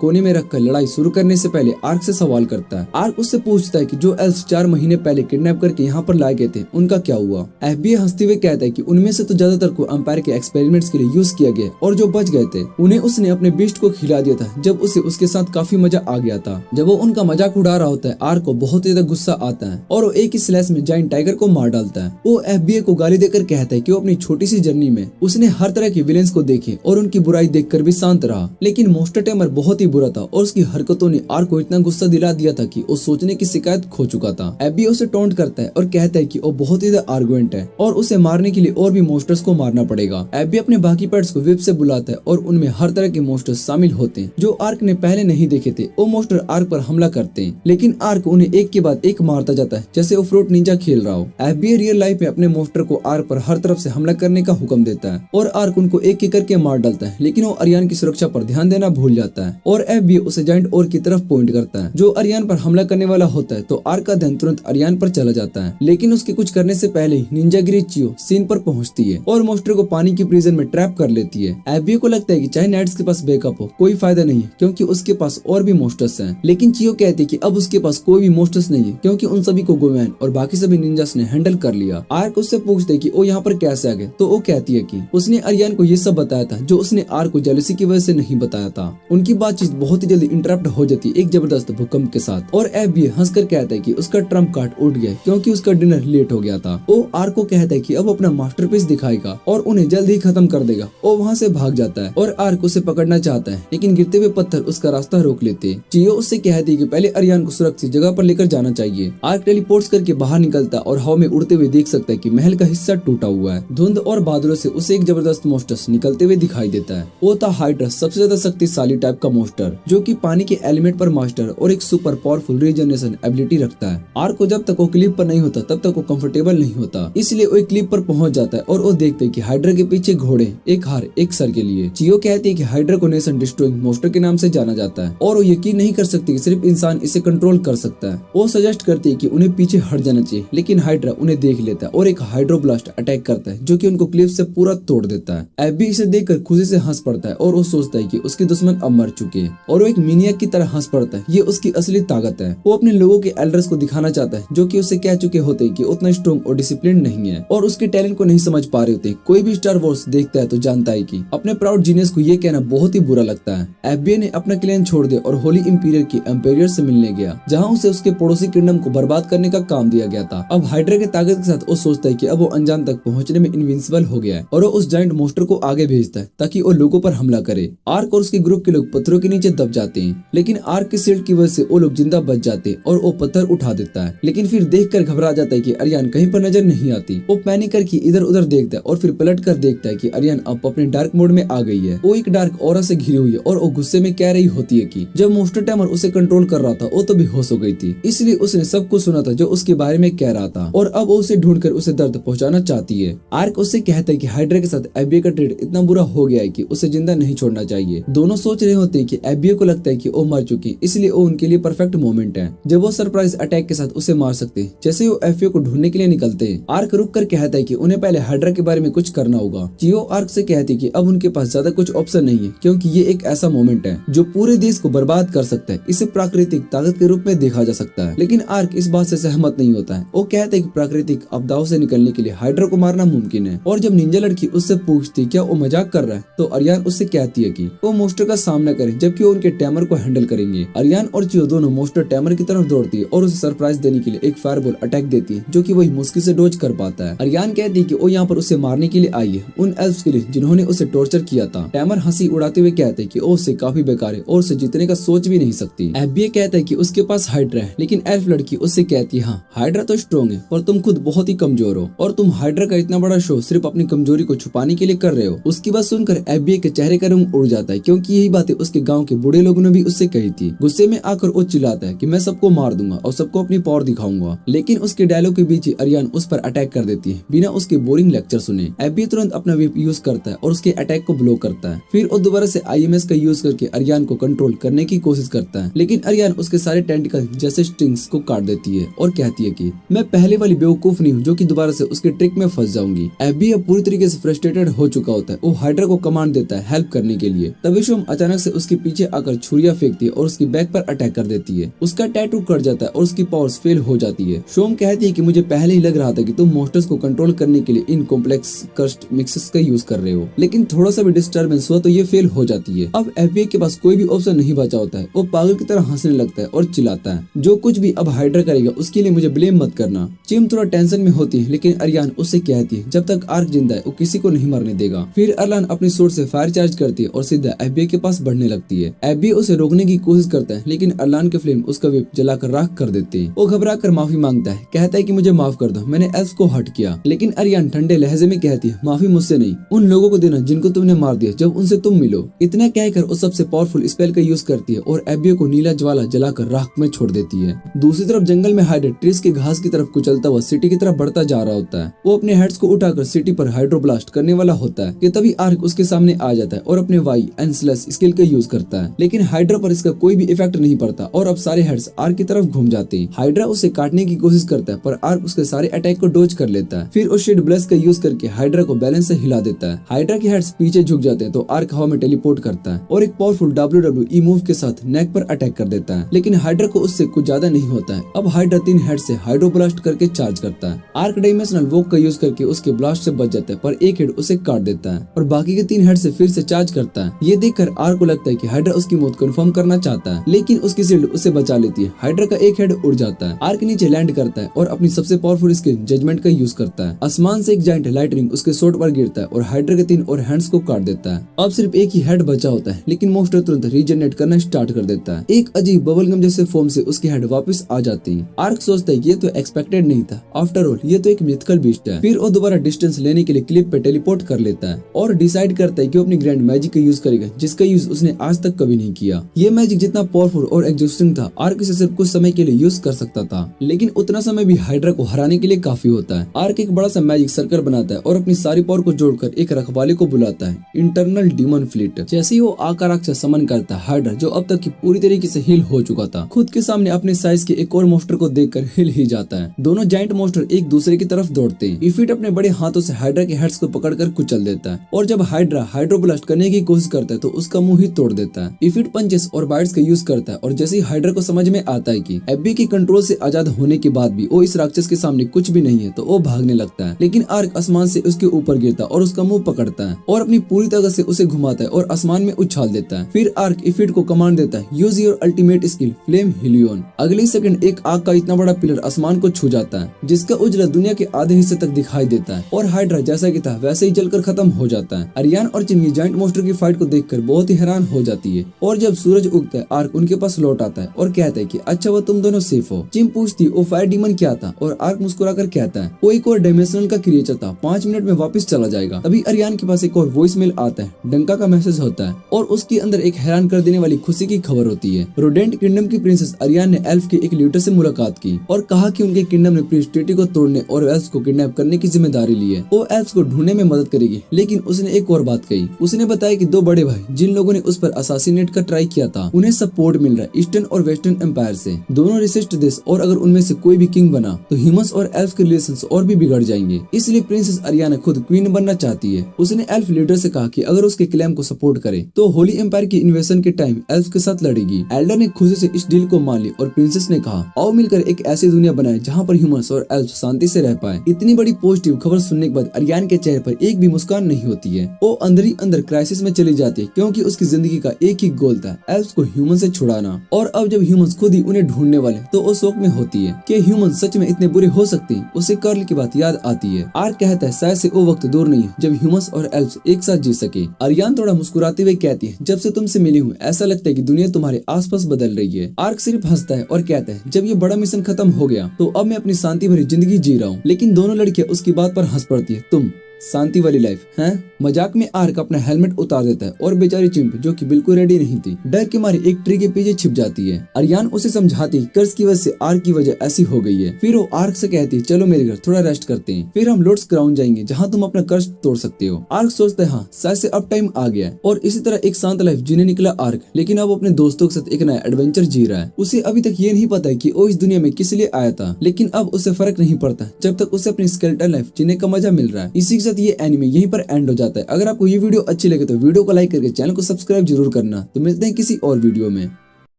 कोने में रखकर लड़ाई शुरू करने से पहले आर्क से सवाल करता है। आर्क उससे पूछता है कि जो एल्फ 4 महीने पहले किडनैप करके यहाँ पर लाए गए थे उनका क्या हुआ। एबी हंसते हुए कहता है कि उनमें से तो ज्यादातर को अंपायर के एक्सपेरिमेंट्स के लिए यूज किया गया, और जो बच गए थे उन्हें उसने अपने बीस्ट को खिला दिया था जब उसे उसके साथ काफी मजा आ गया था। जब वो उनका मजाक उड़ा रहा होता है, आर्क को बहुत ज्यादा गुस्सा आता है और वो एक ही स्लैश में जायंट टाइगर को मार डालता है। वो एफबीए को गाली देकर कहता है कि वो अपनी छोटी सी जर्नी में उसने हर तरह के विलेंस को देखे और उनकी बुराई देखकर भी शांत रहा, लेकिन मोस्टर टेमर बहुत ही बुरा था और उसकी हरकतों ने आर्क को इतना गुस्सा दिला दिया था कि वो सोचने की शिकायत खो चुका था। एफबीए उसे टोंट करता है और कहता है कि वो बहुत ही ज्यादा आर्गुमेंट है और उसे मारने के लिए और भी मोस्टर्स को मारना पड़ेगा। एफबीए अपने बाकी पेट्स को विप से बुलाता है और उनमें हर तरह के मोस्टर्स शामिल होते हैं जो आर्क ने पहले नहीं देखे थे। वो मोस्टर आर्क पर हमला करते हैं, लेकिन आर्क उन्हें एक के बाद एक मारता जाता है जैसे वो फ्रूट निंजा खेल रहा हो। एफबीए रियल लाइफ में अपने मोस्टर को आर्क पर हर तरफ से हमला करने का हुक्म देता है और आर्क उनको एक एक करके मार डालता है, लेकिन वो अरियान की सुरक्षा पर ध्यान देना भूल जाता है और एफबीए उसे जायंट ओर की तरफ पॉइंट करता है जो अरियान पर हमला करने वाला होता है। तो आर्क का ध्यान तुरंत अरियान पर चला जाता है, लेकिन उसके कुछ करने से पहले ही निंजागिरी चियो सीन पर पहुंचती है और मोस्टर को पानी की प्रिजन में ट्रैप कर लेती है। एफबीए को लगता है कि चाहे नाइट्स के पास बैकअप हो कोई फायदा नहीं है क्योंकि उसके पास और भी मोस्टर्स हैं, लेकिन चियो कहती है कि अब उसके पास कोई भी मोस्टर्स नहीं है क्योंकि उन सभी को गोमैन और बाकी सभी निंजास ने हैंडल कर लिया। आर्क उससे पूछते कि वो यहाँ पर कैसे आ गए, तो वो कहती है कि उसने अरियान को ये सब बताया था जो उसने आर्क को जेलसी की वजह से नहीं बताया था। उनकी बातचीत बहुत ही जल्दी इंटरप्ट हो जाती है एक जबरदस्त भूकंप के साथ और एफबीए हंसकर कहता है कि उसका ट्रम्प कार्ड उठ गया क्योंकि उसका डिनर लेट हो गया था। वो आर्क को कहता है कि अब अपना मास्टरपीस दिखाएगा और उन्हें जल्द ही खत्म कर देगा। वो वहाँ से भाग जाता है और आर्क उसे पकड़ना चाहता है, लेकिन गिरते हुए पत्थर उसका रास्ता रोक लेते हैं। चियो उससे कहती है कि पहले अरियान को सुरक्षित जगह पर लेकर जाना चाहिए। आर्क टेलीपोर्ट्स करके बाहर निकलता और हवा में उड़ते हुए देख सकता है कि महल का हिस्सा टूटा हुआ है। धुंध और बादलों से उसे एक जबरदस्त मोस्टर्स निकलते हुए दिखाई देता है। वो था हाइड्रा, सबसे ज्यादा शक्तिशाली टाइप का मोस्टर जो कि पानी के एलिमेंट पर मास्टर और एक सुपर पावरफुल रीजनरेशन एबिलिटी रखता है। आर्क को जब तक वो क्लिप पर नहीं होता तब तक वो कंफर्टेबल नहीं होता, इसलिए वो एक क्लिप पर पहुंच जाता है और वो देखते हैं कि हाइड्रा के पीछे घोड़े, एक हार एक सर के लिए। चियो कहती है कि हाइड्रा को नेशन डिस्ट्रॉइंग मोस्टर के नाम से जाना जाता है और वो यकीन नहीं कर सकती कि सिर्फ इंसान इसे कंट्रोल कर सकता है। वो सजेस्ट करती है कि उन्हें पीछे हट जाना चाहिए, लेकिन हाइड्रा उन्हें देख लेता है और एक हाइड्रोब्लास्ट अटैक करता है जो कि उनको क्लिप से पूरा तोड़ देता है। एबी इसे देखकर खुशी से हंस पड़ता है और वो सोचता है कि उसके दुश्मन अब मर चुके हैं और वो एक मिनियक की तरह हंस पड़ता है। ये उसकी असली ताकत है। वो अपने लोगों के एल्डर्स को दिखाना चाहता है जो कि उसे कह चुके होते हैं कि उतना स्ट्रॉन्ग और डिसिप्लिन नहीं है और उसके टैलेंट को नहीं समझ पा रहे होते। कोई भी स्टार वॉर्स देखता है तो जानता है कि अपने प्राउड जीनियस को ये कहना बहुत ही बुरा लगता है। एफबीए ने अपना क्लैन छोड़ दिया और होली इंपीरियर के एम्पेरियर से मिलने गया, जहाँ उसे उसके पड़ोसी किंगडम को बर्बाद करने का काम दिया गया था। अब हाइड्रा के ताकत के साथ वो सोचता है कि अब वो अनजान तक पहुंचने में इनविंसिबल हो गया है और वो उस जायंट मोस्टर को आगे भेजता है ताकि वो लोगों पर हमला करे। आर्क और उसके ग्रुप के लोग पत्थरों के नीचे दब जाते हैं, लेकिन आर्क के शील्ड की वजह से वो लोग जिंदा बच जाते हैं और वो पत्थर उठा देता है, लेकिन फिर देखकर घबरा जाता है कि अरियान कहीं पर नजर नहीं आती। वो पैनिक करके इधर उधर देखता है और फिर पलट कर देखता है कि अरियान अब अपने डार्क मोड में आ गई है। वो एक डार्क ऑरा से घिरी हुई है और वो गुस्से में कह रही होती है कि जब मोस्टर टेमर उसे कंट्रोल कर रहा था वो तो बेहोश हो गई थी, इसलिए उसने सब कुछ सुना था जो उसके बारे में कह रहा था और अब वो उसे ढूंढकर उसे दर्द पहुंचाना चाहती है। आर्क उससे कहता है कि हाइड्रा के साथ एफबीए का ट्रेड इतना बुरा हो गया है कि उसे जिंदा नहीं छोड़ना चाहिए। दोनों सोच रहे होते हैं कि एफबीए को लगता है कि वो मर चुकी, इसलिए वो उनके लिए परफेक्ट मोमेंट है जब वो सरप्राइज अटैक के साथ उसे मार सकते हैं। जैसे वो एफबीए को ढूंढने के लिए निकलते हैं, आर्क रुक कर कहता है कि उन्हें पहले हाइड्रा के बारे में कुछ करना होगा। चियो आर्क से कहती है कि अब उनके पास ज्यादा कुछ ऑप्शन नहीं है क्योंकि ये एक ऐसा मोमेंट है जो पूरे देश को बर्बाद कर सकता है। इसे प्राकृतिक ताकत के रूप में देखा जा सकता है, लेकिन आर्क इस बात से सहमत नहीं होता है। वो कहते हैं कि प्राकृतिक आपदाओं से निकलने के लिए हाइड्रा को मारना मुमकिन है और जब निंजा लड़की उससे पूछती क्या वो मजाक कर रहा है तो अरियान उससे से कहती है कि वो मोस्टर का सामना करे जबकि वो उनके टैमर को हैंडल करेंगे। अरियान और चियो दोनों मोस्टर टैमर की तरफ दौड़ती है और उसे सरप्राइज देने के लिए एक फायरबॉल अटैक देती है जो कि वही मुश्किल से डॉज कर पाता है। अरियान कहती है कि वो यहाँ पर उसे मारने के लिए आई है, उन एल्फ्स के लिए जिन्होंने उसे टॉर्चर किया था। टैमर हंसी उड़ाते हुए कहते हैं कि वो उससे काफी बेकार है और उसे जीतने का सोच भी नहीं सकती। एब्बी कहता है कि उसके पास हाइड्रा है, लेकिन एल्फ लड़की उससे कहती है हाँ हाइड्रा तो स्ट्रॉन्ग है पर तुम खुद बहुत ही कमजोर हो और तुम हाइड्रा का इतना बड़ा शो सिर्फ अपनी कमजोरी को छुपाने के लिए कर रहे हो। उसकी बात सुनकर एब्बी के चेहरे का रंग उड़ जाता है क्योंकि यही बातें उसके गाँव के बूढ़े लोगों ने भी उससे कही थी। गुस्से में आकर वो चिल्लाता है कि मैं सबको मार दूंगा और सबको अपनी पावर दिखाऊंगा, लेकिन उसके डायलॉग के बीच ही अरियान उस पर अटैक कर देती है बिना उसके बोरिंग लेक्चर सुने। एब्बी तुरंत अपना वेप यूज करता है और उसके अटैक को ब्लॉक करता है। फिर वो दोबारा से IMS का यूज करके अरियान को कंट्रोल करने की कोशिश करता है, लेकिन अरियान उसके सारे टेंटिकल जैसे स्ट्रिंग्स को काट देती है और कहती है कि मैं पहले वाली बेवकूफ नहीं हूँ जो कि दोबारा से उसके ट्रिक में फंस जाऊंगी। एब्बी अब पूरी तरीके से फ्रस्ट्रेटेड हो चुका होता है। वो हाइड्रा को कमांड देता है हेल्प करने के लिए। तभी शोम अचानक से उसके पीछे आकर छुरियां फेंकती है और उसकी बैक पर अटैक कर देती है। उसका टैटू कट जाता है और उसकी पावर्स फेल हो जाती है। शोम कहती है कि मुझे पहले ही लग रहा था कि तुम मॉन्स्टर्स को कंट्रोल करने के लिए इन कॉम्प्लेक्स कस्ट मिक्सेस का यूज कर रहे हो, लेकिन थोड़ा सा भी डिस्टर्बेंस हुआ तो ये फेल हो जाती है। अब एब्बी के पास कोई भी ऑप्शन नहीं बचा होता है। वो पागल की तरह हंसने लगता है और चिल्लाता है जो कुछ भी अब हाइड्रा करेगा उसके लिए मुझे ब्लेम मत करना। चिम थोड़ा टेंशन में होती है, लेकिन अरियान उससे कहती है जब तक आर्क जिंदा है वो किसी को नहीं मरने देगा। फिर अरलान अपनी सोर्स से फायर चार्ज करती है और सीधा एब्बी के पास बढ़ने लगती है। एब्बी उसे रोकने की कोशिश करता है, लेकिन अरलान के फ्लेम उसका वेप जलाकर राख कर देते हैं। वो घबरा कर माफी मांगता है, कहता है कि मुझे माफ कर दो, मैंने एल्फ को हर्ट किया। लेकिन अरियान ठंडे लहजे में कहती है माफी मुझसे नहीं, उन लोगों को देना जिनको तुमने मार दिया जब उनसे तुम मिलो। इतना कहकर वो सबसे पावरफुल स्पेल का यूज करती है और एब्बी को नीला ज्वाला जलाकर राख में छोड़ देती है। दूसरी तरफ जंगल में हाइड्रा ट्रीज के घास की तरफ कुचलता हुआ सिटी की तरफ बढ़ता जा रहा होता है। वो अपने हेड्स को उठाकर सिटी पर हाइड्रोब्लास्ट करने वाला होता है कि तभी आर्क उसके सामने आ जाता है और अपने वाई एंड स्लैश स्किल का यूज करता है, लेकिन हाइड्रा पर इसका कोई भी इफेक्ट नहीं पड़ता और अब सारे हेड्स आर्क की तरफ घूम जाते हैं। हाइड्रा उसे काटने की कोशिश करता है पर आर्क उसके सारे अटैक को डोज कर लेता है। फिर उस शेड ब्लेस का यूज करके हाइड्रा को बैलेंस से हिला देता है। हाइड्रा के हेड्स पीछे झुक जाते हैं तो आर्क हवा में टेलीपोर्ट करता है और एक पावरफुल WWE मूव के साथ नेक पर अटैक कर देता है, लेकिन हाइड्रा को उससे कुछ ज्यादा नहीं होता है। अब हाइड्रा 3 हेड से हाइड्रोब्लास्ट करके चार्ज करता है। आर्क डायमेंशनल वॉक का यूज करके उसके ब्लास्ट से बच जाता है पर एक हेड उसे काट देता है और बाकी के 3 हेड से फिर से चार्ज करता है। ये देखकर आर्क को लगता है कि हाइड्रा उसकी मौत कंफर्म करना चाहता है, लेकिन उसकी शील्ड उसे बचा लेती है। हाइड्रा का एक हेड उड़ जाता है। आर्क नीचे लैंड करता है और अपनी सबसे पावरफुल स्किल जजमेंट का यूज करता है। आसमान से एक जायंट लाइटनिंग उसके शॉट पर गिरता है और हाइड्रा के 3 और हैंड्स को काट देता है। अब सिर्फ एक ही हेड बचा होता है, लेकिन मॉन्स्टर तुरंत रीजनरेट करना स्टार्ट कर देता है। एक अजीब बबलगम जैसे फॉर्म से उसकी हेड वापस आ जाती है। आर्क सोचता है ये तो एक्सपेक्टेड नहीं था, आफ्टर ऑल ये तो एक मिथिकल बीस्ट है। फिर वो दोबारा डिस्टेंस लेने के लिए क्लिप पे टेलीपोर्ट कर लेता है और डिसाइड करता है कि वो अपनी ग्रैंड मैजिक का यूज करेगा जिसका यूज उसने आज तक कभी नहीं किया। ये मैजिक जितना पावरफुल और एग्जॉस्टिंग था, आर्क इसे सिर्फ कुछ समय के लिए यूज कर सकता था, लेकिन उतना समय भी हाइड्रा को हराने के लिए काफी होता है। आर्क एक बड़ा सा मैजिक सर्कल बनाता है और अपनी सारी पावर को जोड़कर एक रखवाले को बुलाता है, इंटरनल डीमन फ्लीट। जैसे ही वो आकार राक्षस समन करता है, हाइड्रा जो अब तक की पूरी तरीके से हिल हो चुका था, खुद के सामने अपने साइज के एक और मॉन्स्टर को देखकर हिल ही जाता है। दोनों जायंट मॉन्स्टर एक दूसरे की तरफ दौड़ते हैं। इफिट अपने बड़े हाथों से हाइड्रा के हेड्स को पकड़कर कुचल देता है और जब हाइड्रा हाइड्रोब्लास्ट करने की कोशिश करता है तो उसका मुंह ही तोड़ देता है। इफिट पंचेस और बाइट्स का यूज करता है और जैसे ही हाइड्रा को समझ में आता है कि एब्बी की कंट्रोल से आजाद होने के बाद भी वो इस राक्षस के सामने कुछ भी नहीं है, तो वो भागने लगता है। लेकिन आर्क आसमान से उसके ऊपर गिरता और उसका मुंह पकड़ता है और अपनी पूरी तरह से उसे घुमाता है और आसमान में उछाल देता है। फिर आर्क इफिट को कमांड देता है, use your ultimate skill flame हिलियन। अगले सेकंड एक आग का इतना बड़ा पिलर आसमान को छू जाता है जिसका उजला दुनिया के आधे हिस्से तक दिखाई देता है और हाइड्रा जैसा कि था वैसे ही जलकर खत्म हो जाता है। अरियान और चिम जायंट मॉन्स्टर की फाइट को देखकर बहुत ही हैरान हो जाती है और जब सूरज उगता है आर्क उनके पास लौट आता है और कहता है कि अच्छा वो तुम दोनों सेफ हो। चिम पूछती वो फायर डीमन क्या था और आर्क मुस्कुराकर कहता है वो एक और डायमेंशनल का क्रिएचर था, 5 मिनट में वापस चला जाएगा। तभी अरियान के पास एक और वॉइस मेल आता है, डंका का मैसेज होता है और उसके अंदर एक हैरान कर देने वाली खुशी की खबर होती है। रोडेंट किंगडम की प्रिंसेस अरियान ने एल्फ के एक लीडर से मुलाकात की और कहा कि उनके किंगडम ने प्रिंस ट्रीटी को तोड़ने और एल्फ्स को किडनैप करने की जिम्मेदारी ली है। वो एल्फ्स को ढूंढने में मदद करेगी, लेकिन उसने एक और बात कही। उसने बताया कि 2 बड़े भाई जिन लोगों ने उस पर असासिनेट का ट्राई किया था, उन्हें सपोर्ट मिल रहा है ईस्टर्न और वेस्टर्न एम्पायर से, दोनों रिसिस्ट देश, और अगर उनमें से कोई भी किंग बना तो ह्यूमंस और एल्फ के रिलेशंस और भी बिगड़ जाएंगे। इसलिए प्रिंसेस अरियाना खुद क्वीन बनना चाहती है। उसने एल्फ लीडर से कहा कि अगर उसके क्लेम को सपोर्ट करे तो होली एम्पायर की इन्वेशन के टाइम एल्फ के साथ लड़ेगी। एल्डर ने खुशी से इस डील को मान ली और प्रिंसेस ने कहा आओ मिलकर एक ऐसी दुनिया बनाए जहाँ पर ह्यूमंस और एल्फ शांति से रह पाए। इतनी बड़ी पॉजिटिव खबर सुनने के बाद अरियान के चेहरे पर एक भी मुस्कान नहीं होती है। वो अंदर ही अंदर क्राइसिस में चली जाती है क्योंकि उसकी जिंदगी का एक ही गोल था, एल्व्स को ह्यूमन से छुड़ाना। और अब जब ह्यूमंस खुद ही उन्हें ढूंढने वाले तो वो शौक में होती है कि ह्यूमन सच में इतने बुरे हो सकते हैं। उसे कर्ल की बात याद आती है। आर्क कहता है शायद से वो वक्त दूर नहीं है जब ह्यूमंस और एल्व्स एक साथ जी सके। अरियान थोड़ा मुस्कुराते हुए कहती है, जब से तुमसे मिली हूँ ऐसा लगता है कि दुनिया तुम्हारे आसपास बदल रही है। आर्क सिर्फ हंसता है और कहता है, जब ये बड़ा मिशन खत्म हो गया तो अब मैं अपनी शांति भरी जिंदगी जी रहा हूँ। लेकिन दोनों लड़कियां उसकी बात पर हंस पड़ती है। तुम शांति वाली लाइफ हैं? मजाक में आर्क अपना हेलमेट उतार देता है और बेचारी चिंप जो कि बिल्कुल रेडी नहीं थी डर के मारे एक ट्री के पीछे छिप जाती है। अरियान उसे समझाती है कर्ज की वजह से आर्क की वजह ऐसी हो गई है। फिर वो आर्क से कहती है, चलो मेरे घर थोड़ा रेस्ट करते हैं, फिर हम लॉर्ड्स क्राउन जाएंगे जहाँ तुम अपना कर्ज तोड़ सकते हो। आर्क सोचता है हाँ शायद से अब टाइम आ गया है और इसी तरह एक शांत लाइफ जीने निकला आर्क। लेकिन अब अपने दोस्तों के साथ एक नया एडवेंचर जी रहा है। उसे अभी तक ये नहीं पता है कि वो इस दुनिया में किस लिए आया था, लेकिन अब उसे फर्क नहीं पड़ता जब तक उसे अपनी स्केलेटन लाइफ जीने का मजा मिल रहा है। इसी के साथ ये एनिमे यहीं पर एंड हो जाता है। अगर आपको ये वीडियो अच्छी लगे तो वीडियो को लाइक करके चैनल को सब्सक्राइब जरूर करना। तो मिलते हैं किसी और वीडियो में।